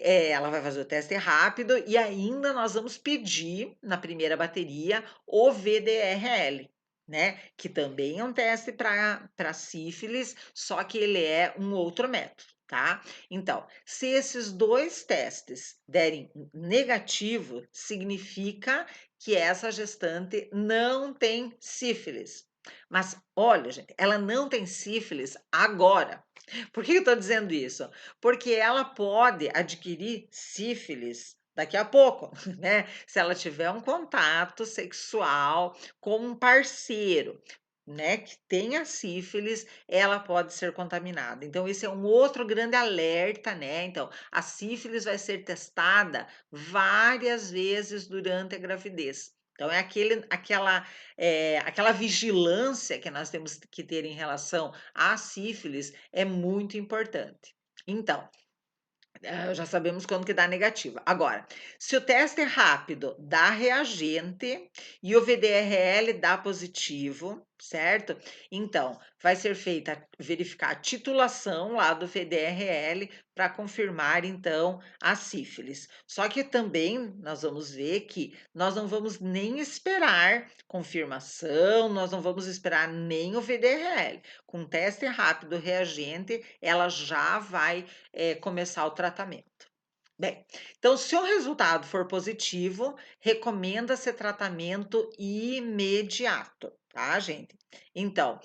Ela vai fazer o teste rápido e ainda nós vamos pedir, na primeira bateria, o VDRL, né, que também é um teste para sífilis, só que ele é um outro método, tá? Então, se esses 2 testes derem negativo, significa que essa gestante não tem sífilis. Mas olha, gente, ela não tem sífilis agora. Por que eu estou dizendo isso? Porque ela pode adquirir sífilis daqui a pouco, né? Se ela tiver um contato sexual com um parceiro, né, que tenha sífilis, ela pode ser contaminada. Então, esse é um outro grande alerta, né? Então, a sífilis vai ser testada várias vezes durante a gravidez. Então, aquela vigilância que nós temos que ter em relação à sífilis é muito importante. Então, já sabemos quando que dá negativa. Agora, se o teste é rápido dá reagente e o VDRL dá positivo, certo? Então, vai ser feita verificar a titulação lá do VDRL para confirmar então a sífilis. Só que também nós vamos ver que nós não vamos nem esperar confirmação, nós não vamos esperar nem o VDRL. Com teste rápido reagente, ela já vai começar o tratamento. Bem, então, se o resultado for positivo, recomenda-se tratamento imediato, tá, gente? Então,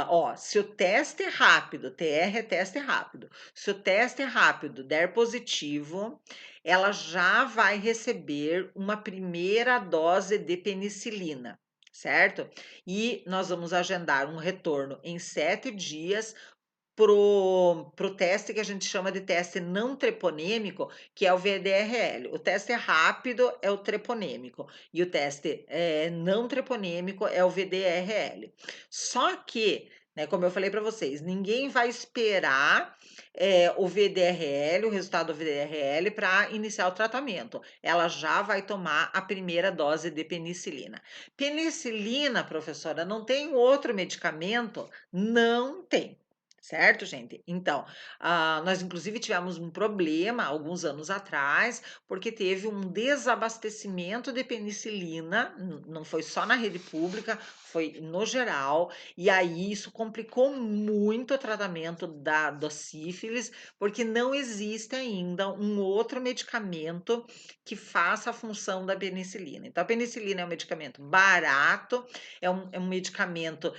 ó, se o teste rápido, TR é teste rápido, se o teste rápido der positivo, ela já vai receber uma primeira dose de penicilina, certo? E nós vamos agendar um retorno em 7 dias pro teste que a gente chama de teste não treponêmico, que é o VDRL. O teste rápido é o treponêmico e o teste não treponêmico é o VDRL. Só que, né, como eu falei para vocês, ninguém vai esperar o VDRL, o resultado do VDRL, para iniciar o tratamento. Ela já vai tomar a primeira dose de penicilina. Penicilina, professora, não tem outro medicamento? Não tem. Certo, gente? Então, nós inclusive tivemos um problema alguns anos atrás, porque teve um desabastecimento de penicilina, não foi só na rede pública, foi no geral, e aí isso complicou muito o tratamento da sífilis, porque não existe ainda um outro medicamento que faça a função da penicilina. Então, a penicilina é um medicamento barato, é um medicamento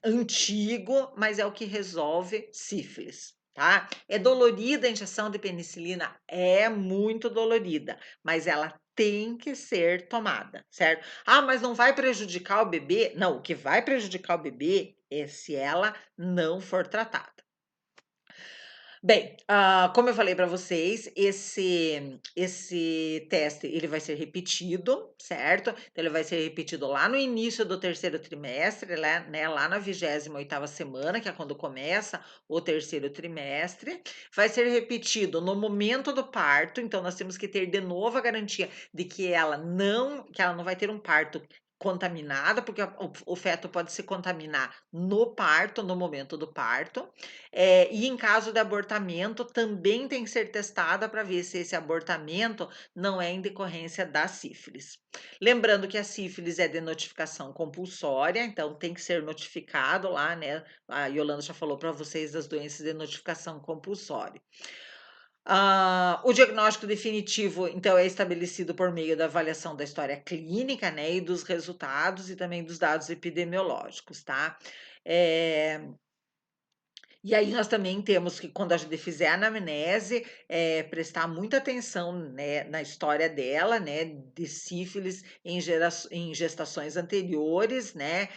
antigo, mas é o que resolve sífilis, tá? É dolorida a injeção de penicilina? É muito dolorida, mas ela tem que ser tomada, certo? Ah, mas não vai prejudicar o bebê? Não, o que vai prejudicar o bebê é se ela não for tratada. Bem, como eu falei para vocês, esse teste ele vai ser repetido, certo? Então ele vai ser repetido lá no início do terceiro trimestre, né, lá na 28ª semana, que é quando começa o terceiro trimestre. Vai ser repetido no momento do parto, então nós temos que ter de novo a garantia de que ela não vai ter um parto contaminada, porque o feto pode se contaminar no parto, no momento do parto, e em caso de abortamento também tem que ser testada para ver se esse abortamento não é em decorrência da sífilis. Lembrando que a sífilis é de notificação compulsória, então tem que ser notificado lá, né? A Yolanda já falou para vocês das doenças de notificação compulsória. O diagnóstico definitivo, então, é estabelecido por meio da avaliação da história clínica, né, e dos resultados e também dos dados epidemiológicos, tá? Eh, e aí nós também temos que, quando a gente fizer a anamnese, prestar muita atenção, né, na história dela, né, de sífilis em gestações anteriores, né,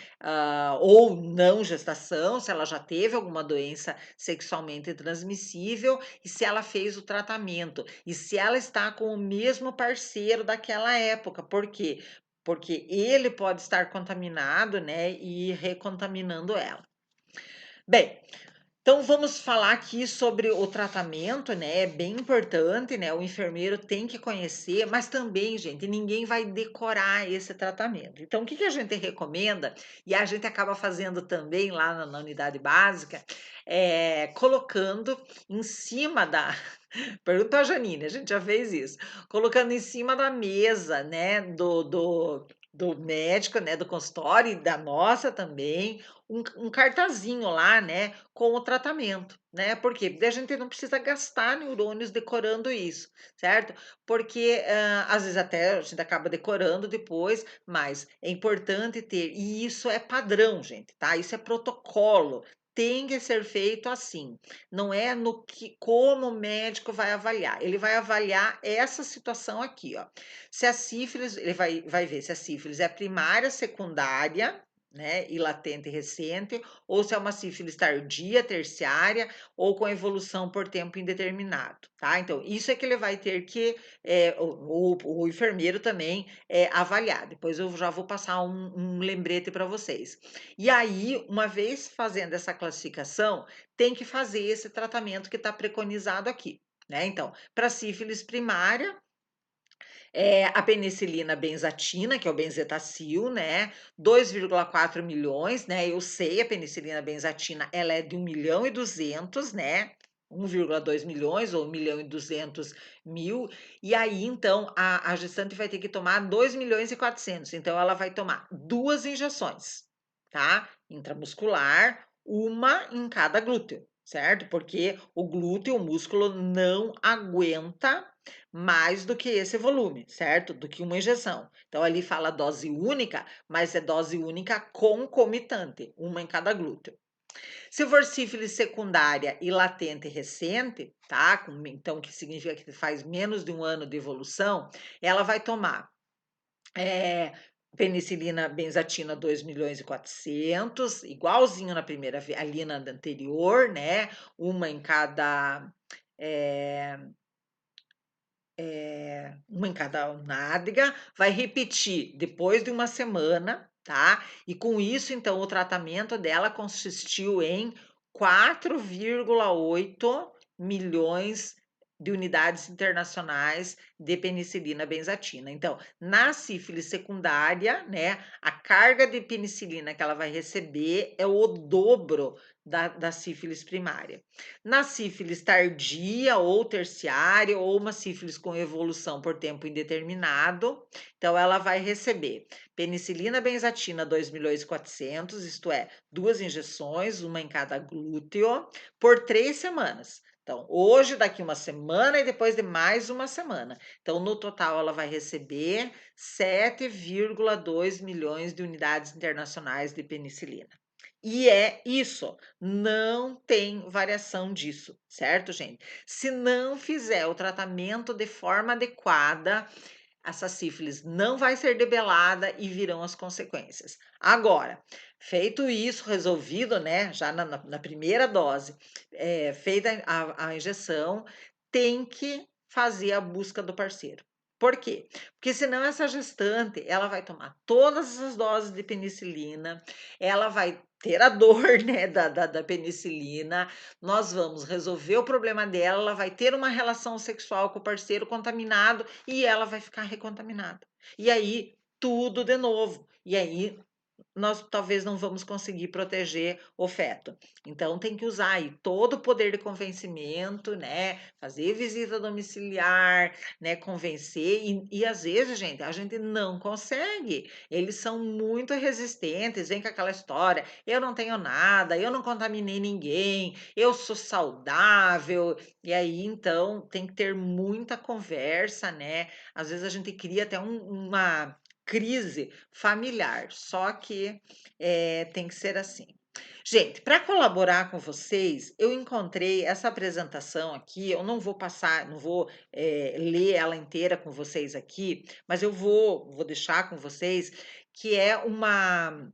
ou não gestação, se ela já teve alguma doença sexualmente transmissível e se ela fez o tratamento, e se ela está com o mesmo parceiro daquela época. Por quê? Porque ele pode estar contaminado, né, e recontaminando ela. Bem, então vamos falar aqui sobre o tratamento, né? É bem importante, né? O enfermeiro tem que conhecer, mas também, gente, ninguém vai decorar esse tratamento. Então, o que a gente recomenda, e a gente acaba fazendo também lá na unidade básica, colocando em cima da. Pergunta para a Janine, a gente já fez isso. Colocando em cima da mesa, né, do médico, né, do consultório e da nossa também, um cartazinho lá, né, com o tratamento, né? Por quê? Porque a gente não precisa gastar neurônios decorando isso, certo? Porque às vezes até a gente acaba decorando depois, mas é importante ter, e isso é padrão, gente, tá? Isso é protocolo. Tem que ser feito assim. Não é no que como o médico vai avaliar. Ele vai avaliar essa situação aqui, ó. Se a sífilis, ele vai ver se a sífilis é primária, secundária, né, e latente recente, ou se é uma sífilis tardia, terciária, ou com evolução por tempo indeterminado, tá? Então, isso é que ele vai ter que, o enfermeiro também avaliar. Depois eu já vou passar um lembrete para vocês. E aí, uma vez fazendo essa classificação, tem que fazer esse tratamento que está preconizado aqui, né? Então, para sífilis primária, a penicilina benzatina, que é o benzetacil, né? 2,4 milhões, né? Eu sei, a penicilina benzatina, ela é de 1.200.000, né? 1,2 milhões ou 1.200.000. E aí, então, a gestante vai ter que tomar 2.400.000. Então, ela vai tomar 2 injeções, tá? Intramuscular, uma em cada glúteo, certo? Porque o glúteo, o músculo, não aguenta mais do que esse volume, certo? Do que uma injeção. Então, ali fala dose única, mas é dose única concomitante, uma em cada glúteo. Se for sífilis secundária e latente recente, tá? Então, que significa que faz menos de 1 ano de evolução, ela vai tomar penicilina benzatina 2.400.000, igualzinho na primeira, ali na anterior, né? Uma em cada uma em cada nádega, vai repetir depois de uma semana, tá? E com isso, então, o tratamento dela consistiu em 4,8 milhões de unidades internacionais de penicilina benzatina. Então, na sífilis secundária, né, a carga de penicilina que ela vai receber é o dobro da sífilis primária. Na sífilis tardia ou terciária, ou uma sífilis com evolução por tempo indeterminado, então ela vai receber penicilina benzatina 2.400.000, isto é, 2 injeções, uma em cada glúteo, por 3 semanas. Então, hoje, daqui uma semana e depois de mais uma semana. Então, no total, ela vai receber 7,2 milhões de unidades internacionais de penicilina. E é isso, não tem variação disso, certo, gente? Se não fizer o tratamento de forma adequada, essa sífilis não vai ser debelada e virão as consequências. Agora, feito isso, resolvido, né, já na primeira dose, feita a injeção, tem que fazer a busca do parceiro. Por quê? Porque senão essa gestante, ela vai tomar todas as doses de penicilina, ela vai ter a dor, né, da penicilina, nós vamos resolver o problema dela, ela vai ter uma relação sexual com o parceiro contaminado e ela vai ficar recontaminada. E aí tudo de novo. E aí nós talvez não vamos conseguir proteger o feto. Então tem que usar aí todo o poder de convencimento, né, fazer visita domiciliar, né, convencer e às vezes, gente, a gente não consegue. Eles são muito resistentes, vem com aquela história: "Eu não tenho nada, eu não contaminei ninguém, eu sou saudável". E aí, então, tem que ter muita conversa, né. Às vezes a gente cria até uma crise familiar, só que, tem que ser assim. Gente, para colaborar com vocês, eu encontrei essa apresentação aqui, eu não vou passar, não vou, ler ela inteira com vocês aqui, mas eu vou deixar com vocês, que é uma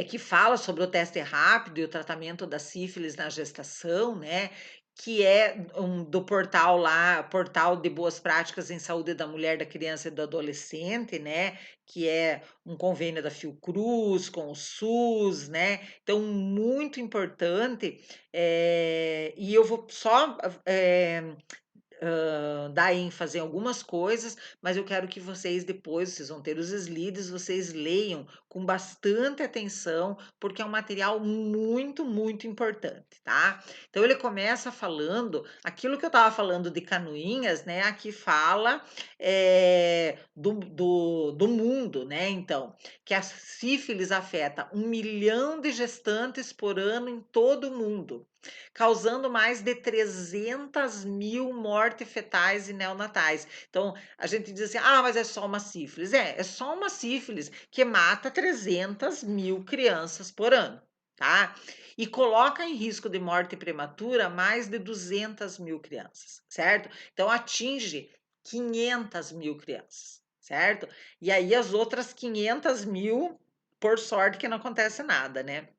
que fala sobre o teste rápido e o tratamento da sífilis na gestação, né, que é do portal lá, Portal de Boas Práticas em Saúde da Mulher, da Criança e do Adolescente, né, que é um convênio da Fiocruz com o SUS, né, então muito importante, e eu vou só, dar ênfase em algumas coisas, mas eu quero que vocês depois, vocês vão ter os slides, vocês leiam com bastante atenção, porque é um material muito, muito importante, tá? Então ele começa falando aquilo que eu estava falando de Canoinhas, né? Aqui fala do mundo, né? Então, que a sífilis afeta 1 milhão de gestantes por ano em todo o mundo, causando mais de 300.000 mortes fetais e neonatais. Então, a gente diz assim: "Ah, mas é só uma sífilis". É só uma sífilis que mata 300.000 crianças por ano, tá? E coloca em risco de morte prematura mais de 200.000 crianças, certo? Então atinge 500.000 crianças, certo? E aí as outras 500.000, por sorte que não acontece nada, né?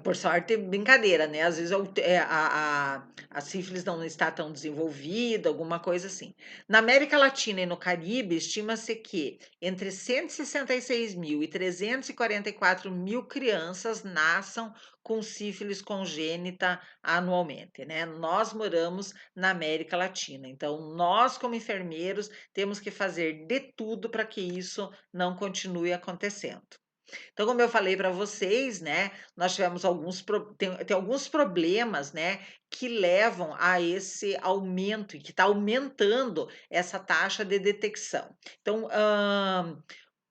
Por sorte, brincadeira, né, às vezes a sífilis não está tão desenvolvida, alguma coisa assim. Na América Latina e no Caribe, estima-se que entre 166.000 e 344.000 crianças nasçam com sífilis congênita anualmente, né. Nós moramos na América Latina, então nós, como enfermeiros, temos que fazer de tudo para que isso não continue acontecendo. Então, como eu falei para vocês, né, nós tivemos tem alguns problemas, né, que levam a esse aumento e que está aumentando essa taxa de detecção. Então,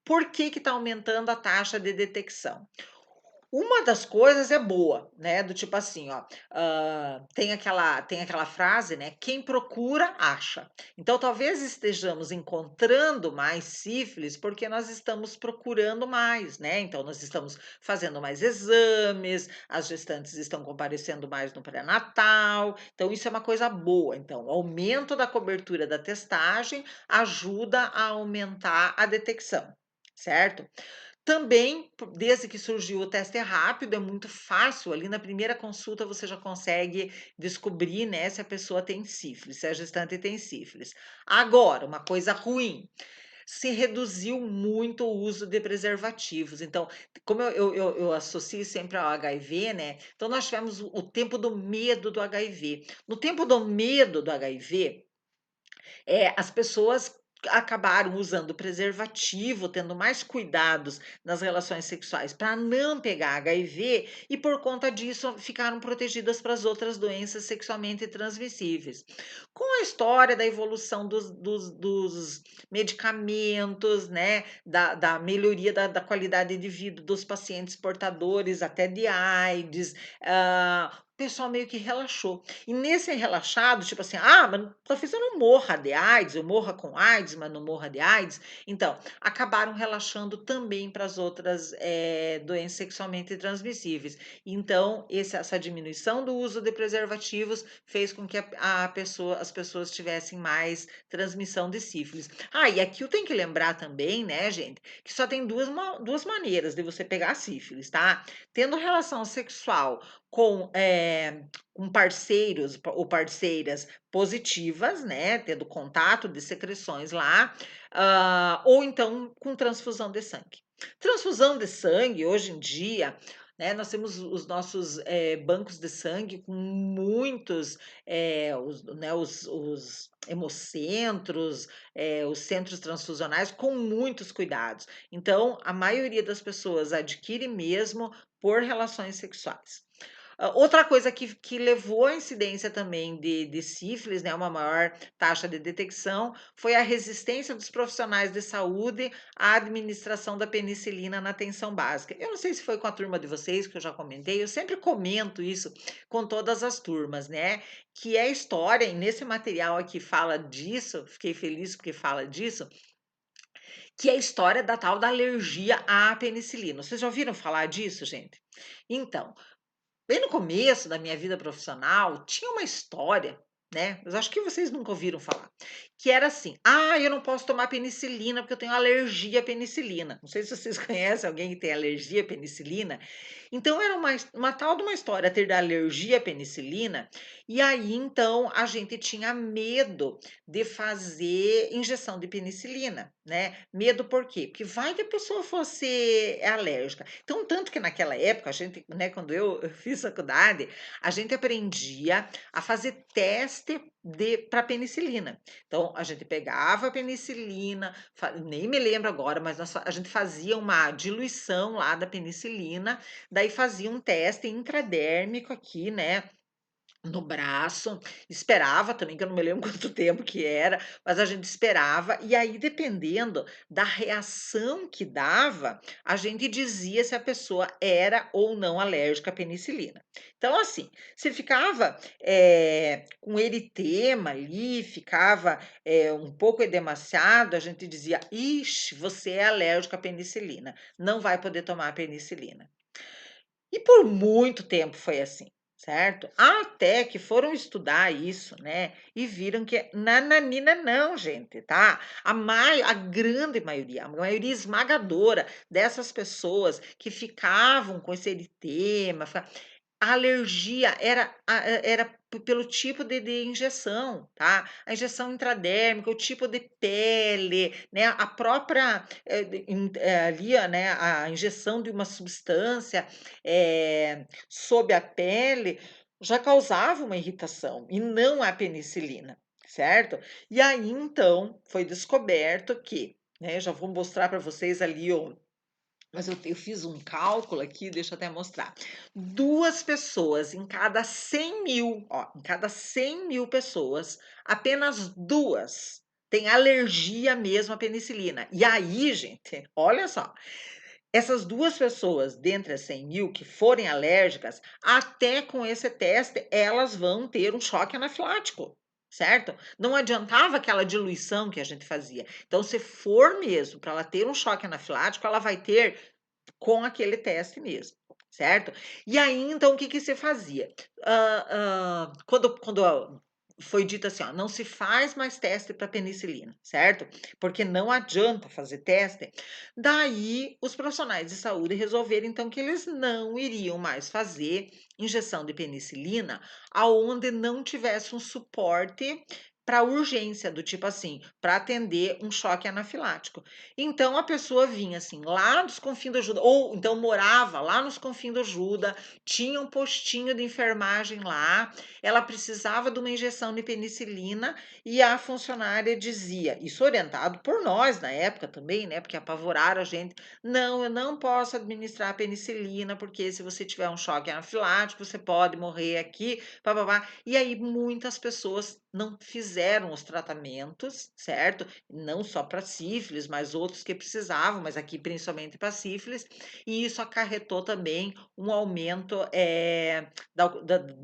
por que está aumentando a taxa de detecção? Uma das coisas é boa, né, do tipo assim, ó, tem aquela frase, né, "quem procura, acha". Então talvez estejamos encontrando mais sífilis, porque nós estamos procurando mais, né, então nós estamos fazendo mais exames, as gestantes estão comparecendo mais no pré-natal, então isso é uma coisa boa. Então o aumento da cobertura da testagem ajuda a aumentar a detecção, certo? Também, desde que surgiu o teste rápido, é muito fácil, ali na primeira consulta você já consegue descobrir, né, se a pessoa tem sífilis, se a gestante tem sífilis. Agora, uma coisa ruim, se reduziu muito o uso de preservativos. Então, como eu associo sempre ao HIV, né, então nós tivemos o tempo do medo do HIV. No tempo do medo do HIV, as pessoas acabaram usando preservativo, tendo mais cuidados nas relações sexuais para não pegar HIV e por conta disso ficaram protegidas para as outras doenças sexualmente transmissíveis. Com a história da evolução dos medicamentos, né, da melhoria da qualidade de vida dos pacientes portadores até de AIDS, o pessoal meio que relaxou. E nesse relaxado, tipo assim: "Ah, mas talvez eu não morra de AIDS, eu morra com AIDS, mas não morra de AIDS". Então, acabaram relaxando também para as outras, doenças sexualmente transmissíveis. Então, essa diminuição do uso de preservativos fez com que as pessoas tivessem mais transmissão de sífilis. Ah, e aqui eu tenho que lembrar também, né, gente, que só tem duas maneiras de você pegar a sífilis, tá? Tendo relação sexual com parceiros ou parceiras positivas, né, tendo contato de secreções lá, ou então com transfusão de sangue. Transfusão de sangue, hoje em dia, né? Nós temos os nossos bancos de sangue com muitos, os hemocentros, os centros transfusionais com muitos cuidados. Então, a maioria das pessoas adquire mesmo por relações sexuais. Outra coisa que levou à incidência também de sífilis, né, uma maior taxa de detecção, foi a resistência dos profissionais de saúde à administração da penicilina na atenção básica. Eu não sei se foi com a turma de vocês, que eu já comentei, eu sempre comento isso com todas as turmas, né? Que é história, e nesse material aqui fala disso, fiquei feliz porque fala disso, que é a história da tal da alergia à penicilina. Vocês já ouviram falar disso, gente? Então, bem no começo da minha vida profissional, tinha uma história, né, mas acho que vocês nunca ouviram falar, que era assim: "Ah, eu não posso tomar penicilina porque eu tenho alergia à penicilina". Não sei se vocês conhecem alguém que tem alergia à penicilina. Então era uma tal de uma história ter da alergia à penicilina, e aí então a gente tinha medo de fazer injeção de penicilina, né. Medo por quê? Porque vai que a pessoa fosse alérgica. Então, tanto que naquela época a gente, né, quando eu fiz faculdade, a gente aprendia a fazer teste para penicilina. Então, a gente pegava a penicilina, nem me lembro agora, mas a gente fazia uma diluição lá da penicilina, daí fazia um teste intradérmico aqui, né, no braço, esperava também, que eu não me lembro quanto tempo que era, mas a gente esperava, e aí dependendo da reação que dava, a gente dizia se a pessoa era ou não alérgica à penicilina. Então, assim, se ficava, com eritema ali, ficava, um pouco edemaciado, a gente dizia: "Ixi, você é alérgico à penicilina, não vai poder tomar penicilina". E por muito tempo foi assim, certo? Até que foram estudar isso, né, e viram que nananina não, gente, tá? A grande maioria, a maioria esmagadora dessas pessoas que ficavam com esse eritema, a alergia era pelo tipo de injeção, tá? A injeção intradérmica, o tipo de pele, né, a própria, ali, né, a injeção de uma substância, sob a pele, já causava uma irritação, e não a penicilina, certo? E aí, então, foi descoberto que, né, já vou mostrar para vocês ali o mas eu fiz um cálculo aqui, deixa eu até mostrar. 2 pessoas em cada 100.000, ó, em cada 100.000 pessoas, apenas 2 têm alergia mesmo à penicilina. E aí, gente, olha só, essas 2 pessoas dentre as 100.000 que forem alérgicas, até com esse teste, elas vão ter um choque anafilático, certo? Não adiantava aquela diluição que a gente fazia. Então, se for mesmo para ela ter um choque anafilático, ela vai ter com aquele teste mesmo, certo? E aí, então, o que que se fazia? Quando foi dito assim, ó, não se faz mais teste para penicilina, certo? Porque não adianta fazer teste. Daí, os profissionais de saúde resolveram, então, que eles não iriam mais fazer injeção de penicilina aonde não tivesse um suporte para urgência, do tipo assim, para atender um choque anafilático. Então a pessoa vinha assim, lá dos confins da Ajuda, ou então morava lá nos confins da Ajuda, tinha um postinho de enfermagem lá, ela precisava de uma injeção de penicilina e a funcionária dizia, isso orientado por nós na época também, né? Porque apavoraram a gente. Não, eu não posso administrar penicilina, porque se você tiver um choque anafilático, você pode morrer aqui, papapá. E aí muitas pessoas não fizeram os tratamentos, certo? Não só para sífilis, mas outros que precisavam, mas aqui principalmente para sífilis, e isso acarretou também um aumento,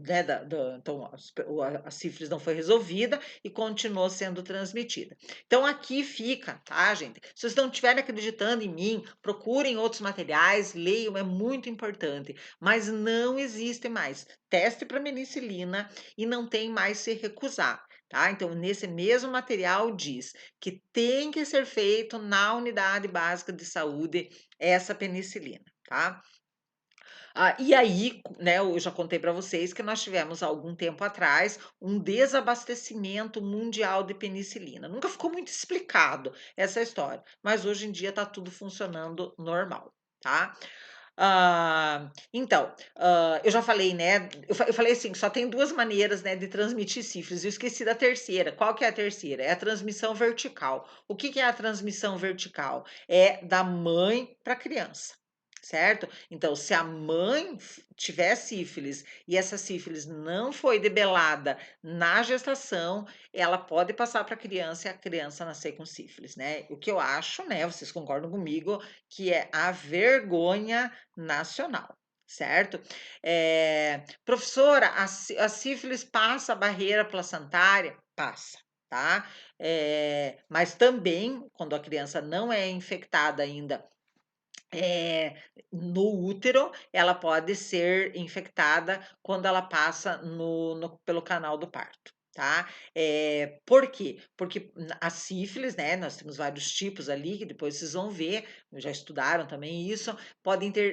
né, então a sífilis não foi resolvida e continuou sendo transmitida. Então aqui fica, tá, gente? Se vocês não estiverem acreditando em mim, procurem outros materiais, leiam, é muito importante, mas não existe mais teste para penicilina e não tem mais se recusar. Tá? Então, nesse mesmo material diz que tem que ser feito na unidade básica de saúde essa penicilina, tá? E aí, né, eu já contei para vocês que nós tivemos algum tempo atrás um desabastecimento mundial de penicilina. Nunca ficou muito explicado essa história, mas hoje em dia está tudo funcionando normal, tá? Então, eu já falei, né, eu falei assim, que só tem 2 maneiras, né, de transmitir sífilis, eu esqueci da terceira. Qual que é a terceira? É a transmissão vertical. O que que é a transmissão vertical? É da mãe para a criança, certo? Então, se a mãe tiver sífilis e essa sífilis não foi debelada na gestação, ela pode passar para a criança e a criança nascer com sífilis, né? O que eu acho, né, vocês concordam comigo, que é a vergonha nacional, certo? Professora, a sífilis passa a barreira placentária? Passa, tá? Mas também, quando a criança não é infectada ainda no útero, ela pode ser infectada quando ela passa pelo canal do parto, tá? Por quê? Porque a sífilis, né, nós temos vários tipos ali, que depois vocês vão ver, já estudaram também isso,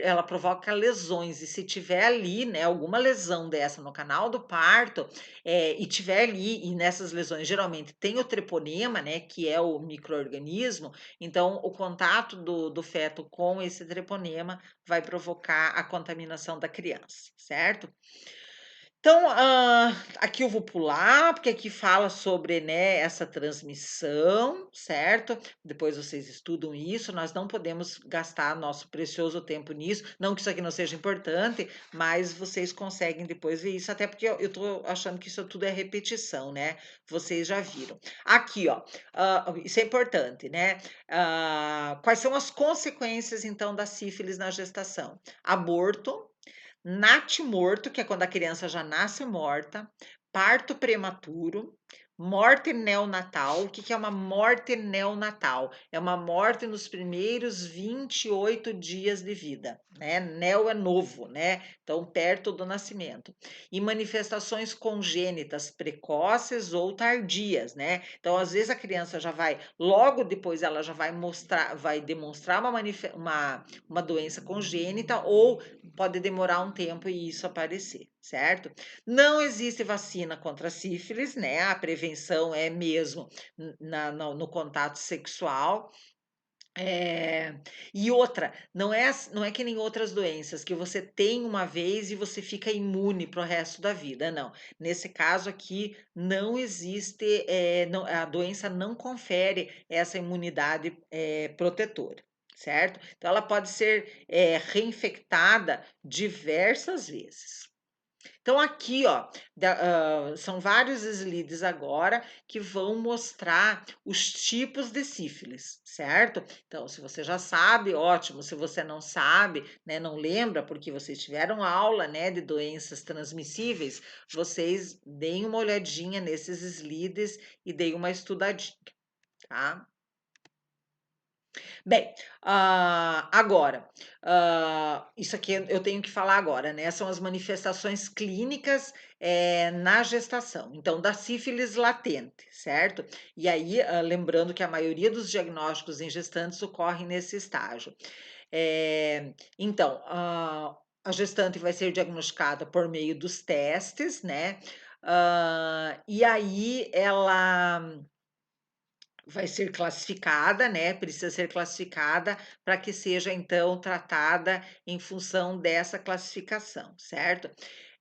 ela provoca lesões, e se tiver ali, né, alguma lesão dessa no canal do parto, e tiver ali, e nessas lesões geralmente tem o treponema, né, que é o micro-organismo, então o contato do feto com esse treponema vai provocar a contaminação da criança, certo? Então, aqui eu vou pular, porque aqui fala sobre, né, essa transmissão, certo? Depois vocês estudam isso, nós não podemos gastar nosso precioso tempo nisso, não que isso aqui não seja importante, mas vocês conseguem depois ver isso, até porque eu estou achando que isso tudo é repetição, né? Vocês já viram. Aqui, ó, isso é importante, né? Quais são as consequências, então, da sífilis na gestação? Aborto, natimorto, que é quando a criança já nasce morta, parto prematuro, morte neonatal. O que que é uma morte neonatal? É uma morte nos primeiros 28 dias de vida, né? Neo é novo, né? Então, perto do nascimento. E manifestações congênitas precoces ou tardias, né? Então, às vezes a criança já vai, logo depois ela já vai demonstrar uma doença congênita ou pode demorar um tempo e isso aparecer, certo? Não existe vacina contra a sífilis, né? A prevenção é mesmo no contato sexual. E outra, não é que nem outras doenças, que você tem uma vez e você fica imune para o resto da vida, não. Nesse caso aqui, não existe, a doença não confere essa imunidade protetora, certo? Então, ela pode ser reinfectada diversas vezes. Então aqui, ó, são vários slides agora que vão mostrar os tipos de sífilis, certo? Então, se você já sabe, ótimo. Se você não sabe, né, não lembra, porque vocês tiveram aula, né, de doenças transmissíveis, vocês deem uma olhadinha nesses slides e deem uma estudadinha, tá? Bem, agora, isso aqui eu tenho que falar agora, né? São as manifestações clínicas na gestação. Então, da sífilis latente, certo? E aí, lembrando que a maioria dos diagnósticos em gestantes ocorrem nesse estágio. Então, a gestante vai ser diagnosticada por meio dos testes, né? E aí ela vai ser classificada, né, precisa ser classificada para que seja, então, tratada em função dessa classificação, certo?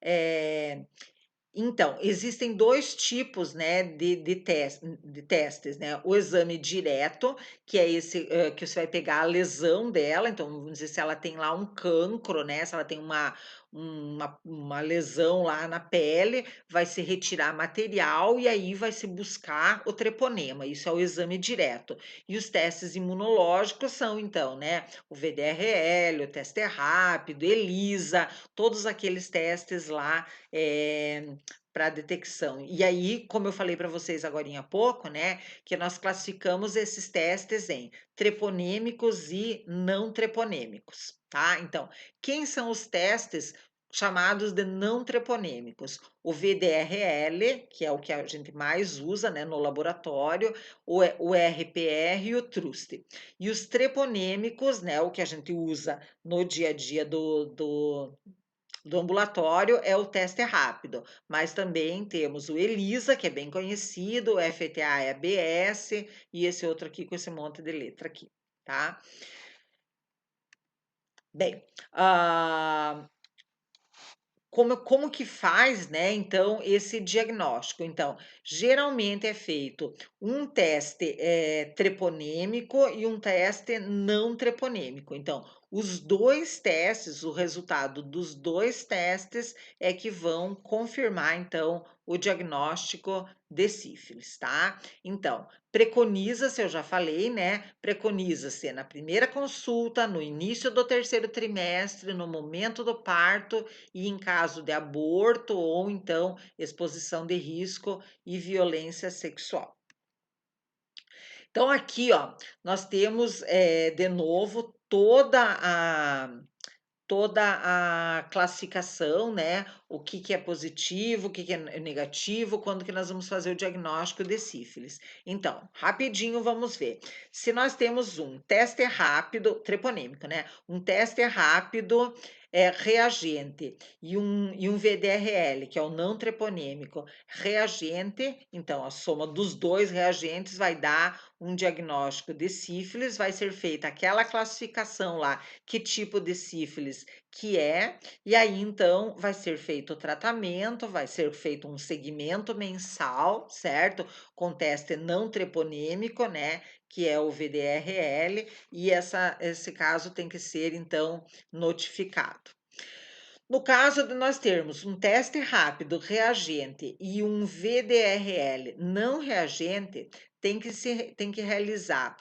Eh, então, existem 2 tipos, né, de testes, né, o exame direto, que é esse, que você vai pegar a lesão dela, então, vamos dizer, se ela tem lá um cancro, né, se ela tem uma lesão lá na pele, vai se retirar material e aí vai se buscar o treponema, isso é o exame direto. E os testes imunológicos são então, né, o VDRL, o teste rápido, ELISA, todos aqueles testes lá, para detecção. E aí, como eu falei para vocês agorinha há pouco, né, que nós classificamos esses testes em treponêmicos e não treponêmicos, tá? Então, quem são os testes chamados de não treponêmicos? O VDRL, que é o que a gente mais usa, né, no laboratório, o RPR e o TRUST. E os treponêmicos, né, o que a gente usa no dia a dia do ambulatório é o teste rápido, mas também temos o ELISA, que é bem conhecido, o FTA-ABS e esse outro aqui com esse monte de letra aqui, tá? Bem, ah, como que faz, né, então, esse diagnóstico? Então, geralmente é feito um teste, treponêmico e um teste não treponêmico. Então, os 2 testes, o resultado dos 2 testes é que vão confirmar, então, o diagnóstico de sífilis, tá? Então, preconiza-se, eu já falei, né, preconiza-se na primeira consulta, no início do terceiro trimestre, no momento do parto e em caso de aborto ou então exposição de risco e violência sexual. Então aqui, ó, nós temos, de novo toda a classificação, né, o que que é positivo, o que que é negativo, quando que nós vamos fazer o diagnóstico de sífilis. Então, rapidinho vamos ver. Se nós temos um teste rápido, treponêmico, né, um teste rápido, reagente e um VDRL, que é o não treponêmico, reagente, então a soma dos 2 reagentes vai dar um diagnóstico de sífilis, vai ser feita aquela classificação lá, que tipo de sífilis que é, e aí então vai ser feito o tratamento, vai ser feito um segmento mensal, certo? Com teste não treponêmico, né? Que é o VDRL, e esse caso tem que ser então notificado. No caso de nós termos um teste rápido reagente e um VDRL não reagente, tem que realizar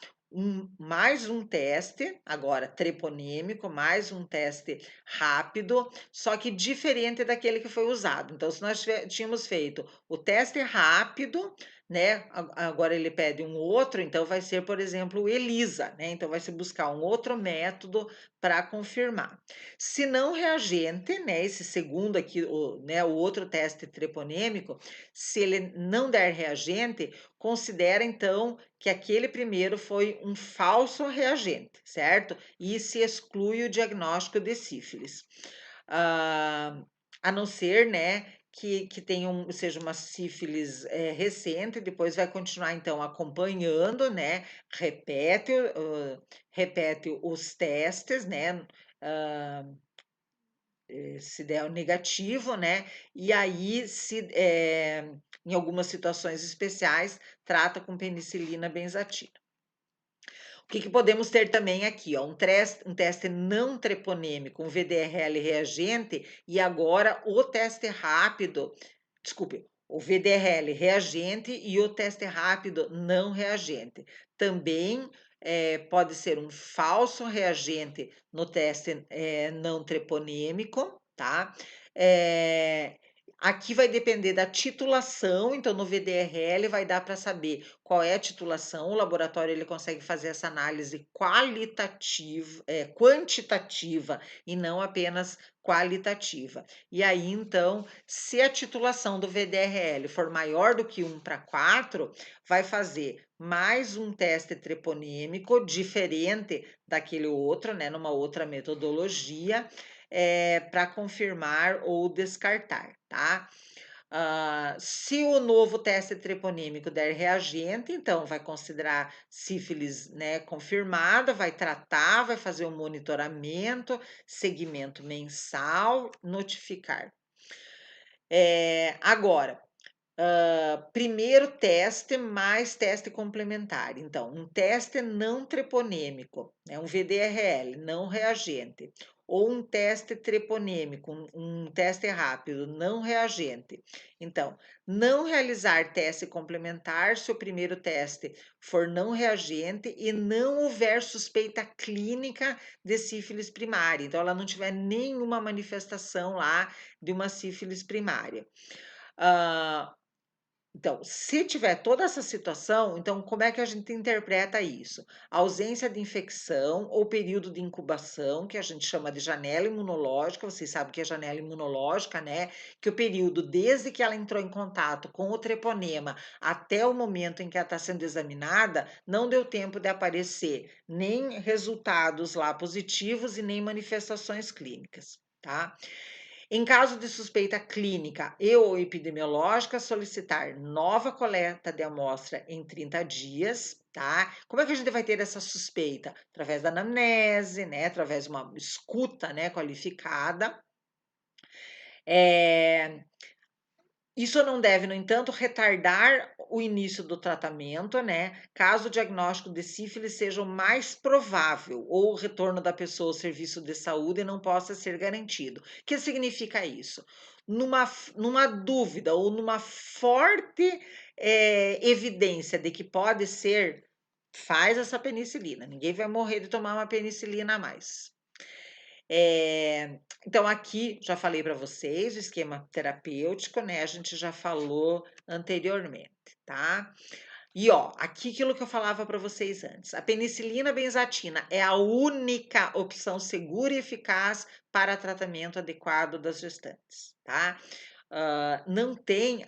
mais um teste, agora treponêmico, mais um teste rápido, só que diferente daquele que foi usado. Então, se nós tínhamos feito o teste rápido, né? Agora ele pede um outro, então vai ser, por exemplo, o ELISA, né? Então vai se buscar um outro método para confirmar. Se não reagente, né, esse segundo aqui, o outro teste treponêmico, se ele não der reagente, considera então que aquele primeiro foi um falso reagente, certo? E se exclui o diagnóstico de sífilis. Ah, a não ser, né, que tenha seja uma sífilis recente, depois vai continuar então acompanhando, né? Repete os testes, né? ah, se der o negativo, né? E aí, em algumas situações especiais, trata com penicilina benzatina. O que que podemos ter também aqui, ó, um teste não treponêmico, um VDRL reagente, e agora o teste rápido, desculpe, o VDRL reagente e o teste rápido não reagente. Também pode ser um falso reagente no teste não treponêmico, tá? Eh, Aqui vai depender da titulação, então no VDRL vai dar para saber qual é a titulação, o laboratório ele consegue fazer essa análise qualitativa, quantitativa e não apenas qualitativa. E aí, então, se a titulação do VDRL for maior do que 1:4, vai fazer mais um teste treponêmico, diferente daquele outro, né, numa outra metodologia, para confirmar ou descartar, tá? Se o novo teste treponêmico der reagente, então vai considerar sífilis, né, confirmada, vai tratar, vai fazer um monitoramento, segmento mensal, notificar. Agora, primeiro teste mais teste complementar. Então, um teste não treponêmico, né, um VDRL, não reagente, ou um teste treponêmico, um teste rápido, não reagente. Então, não realizar teste complementar se o primeiro teste for não reagente e não houver suspeita clínica de sífilis primária. Então, ela não tiver nenhuma manifestação lá de uma sífilis primária. Ah, então, se tiver toda essa situação, então como é que a gente interpreta isso? A ausência de infecção ou período de incubação, que a gente chama de janela imunológica, vocês sabem que é janela imunológica, né? Que o período desde que ela entrou em contato com o treponema até o momento em que ela está sendo examinada, não deu tempo de aparecer nem resultados lá positivos e nem manifestações clínicas, tá? Em caso de suspeita clínica e ou epidemiológica, solicitar nova coleta de amostra em 30 dias, tá? Como é que a gente vai ter essa suspeita? Através da anamnese, né? Através de uma escuta, né, qualificada. Isso não deve, no entanto, retardar o início do tratamento, né? Caso o diagnóstico de sífilis seja o mais provável ou o retorno da pessoa ao serviço de saúde não possa ser garantido. O que significa isso? Numa dúvida ou numa forte evidência de que pode ser, faz essa penicilina. Ninguém vai morrer de tomar uma penicilina a mais. Então, aqui já falei para vocês o esquema terapêutico, né? A gente já falou anteriormente, tá? E ó, aqui aquilo que eu falava para vocês antes: a penicilina benzatina é a única opção segura e eficaz para tratamento adequado das gestantes, tá? Não tem,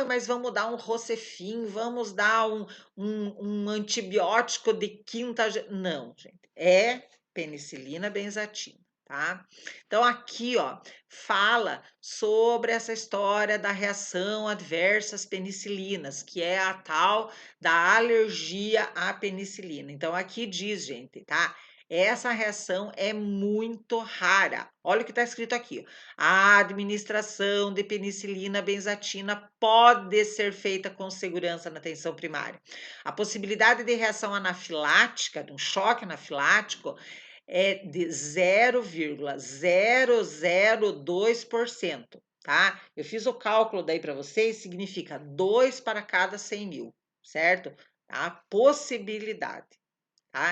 mas vamos dar um Rocefin, vamos dar um antibiótico de quinta. Não, gente, é penicilina benzatina. Tá? Então, aqui, ó, fala sobre essa história da reação adversa às penicilinas, que é a tal da alergia à penicilina. Então, aqui diz, gente, tá? Essa reação é muito rara. Olha o que está escrito aqui. A administração de penicilina benzatina pode ser feita com segurança na atenção primária. A possibilidade de reação anafilática, de um choque anafilático, é de 0,002%, tá? Eu fiz o cálculo daí para vocês, significa 2 para cada 100 mil, certo? A possibilidade.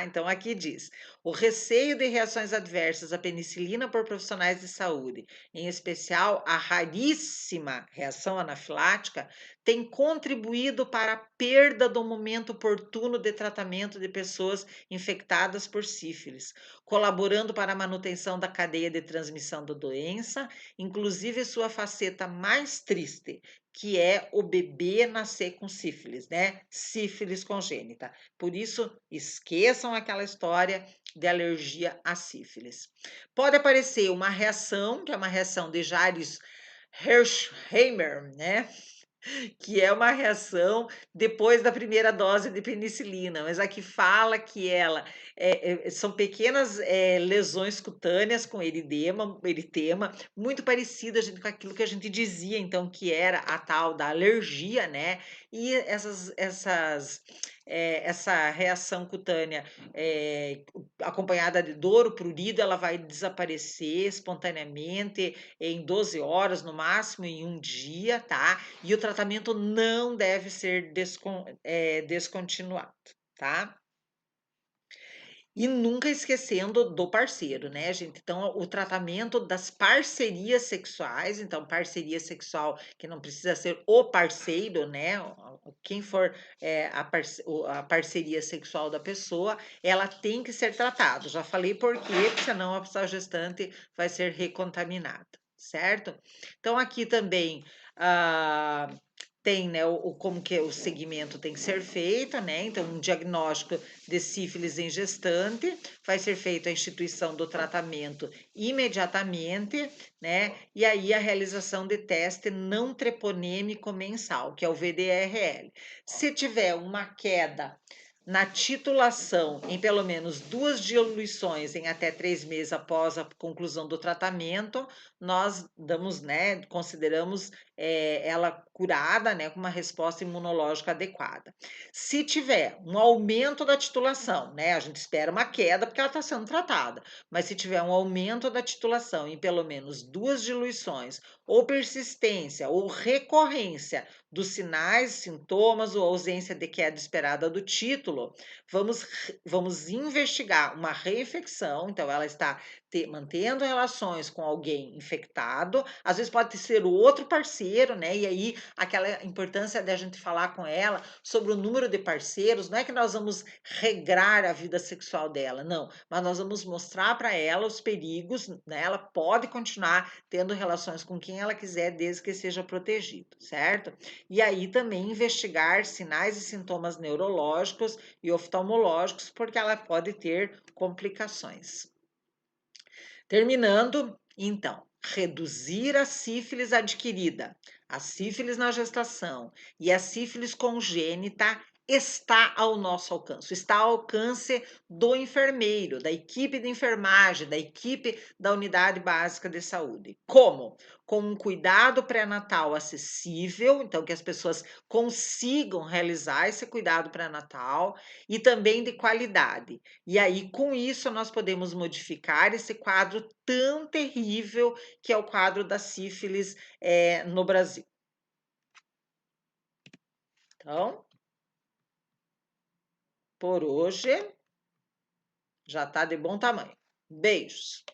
Então, aqui diz: o receio de reações adversas à penicilina por profissionais de saúde, em especial a raríssima reação anafilática, tem contribuído para a perda do momento oportuno de tratamento de pessoas infectadas por sífilis, colaborando para a manutenção da cadeia de transmissão da doença, inclusive sua faceta mais triste, que é o bebê nascer com sífilis, né? Sífilis congênita. Por isso, esqueçam aquela história de alergia à sífilis. Pode aparecer uma reação, que é uma reação de Jarisch-Hersheimer, né? Que é uma reação depois da primeira dose de penicilina, mas aqui fala que ela são pequenas lesões cutâneas com eritema, muito parecidas com aquilo que a gente dizia, então, que era a tal da alergia, né? E essa reação cutânea acompanhada de dor, o prurido, ela vai desaparecer espontaneamente em 12 horas, no máximo em um dia, tá? E o tratamento não deve ser descontinuado, tá? E nunca esquecendo do parceiro, né, gente? Então, o tratamento das parcerias sexuais, então, parceria sexual que não precisa ser o parceiro, né? Quem for a parceria sexual da pessoa, ela tem que ser tratada. Já falei por quê, porque senão a pessoa gestante vai ser recontaminada, certo? Então, aqui também. Tem, né, como que o segmento tem que ser feito, né? Então, um diagnóstico de sífilis em gestante vai ser feito a instituição do tratamento imediatamente, né? E aí a realização de teste não treponêmico mensal, que é o VDRL. Se tiver uma queda na titulação em pelo menos 2 diluições em até 3 meses após a conclusão do tratamento, nós damos, né, consideramos ela curada, né, com uma resposta imunológica adequada. Se tiver um aumento da titulação, né, a gente espera uma queda porque ela está sendo tratada, mas se tiver um aumento da titulação em pelo menos 2 diluições, ou persistência ou recorrência dos sinais, sintomas ou ausência de queda esperada do título, vamos investigar uma reinfecção, então ela está mantendo relações com alguém infectado, às vezes pode ser outro parceiro, né? E aí aquela importância da gente falar com ela sobre o número de parceiros, não é que nós vamos regrar a vida sexual dela, não, mas nós vamos mostrar para ela os perigos, né? Ela pode continuar tendo relações com quem ela quiser, desde que seja protegido, certo? E aí também investigar sinais e sintomas neurológicos e oftalmológicos, porque ela pode ter complicações. Terminando, então, reduzir a sífilis adquirida, a sífilis na gestação e a sífilis congênita está ao nosso alcance, está ao alcance do enfermeiro, da equipe de enfermagem, da equipe da unidade básica de saúde. Como? Com um cuidado pré-natal acessível, então que as pessoas consigam realizar esse cuidado pré-natal e também de qualidade. E aí, com isso, nós podemos modificar esse quadro tão terrível que é o quadro da sífilis no Brasil. Então, por hoje, já está de bom tamanho. Beijos!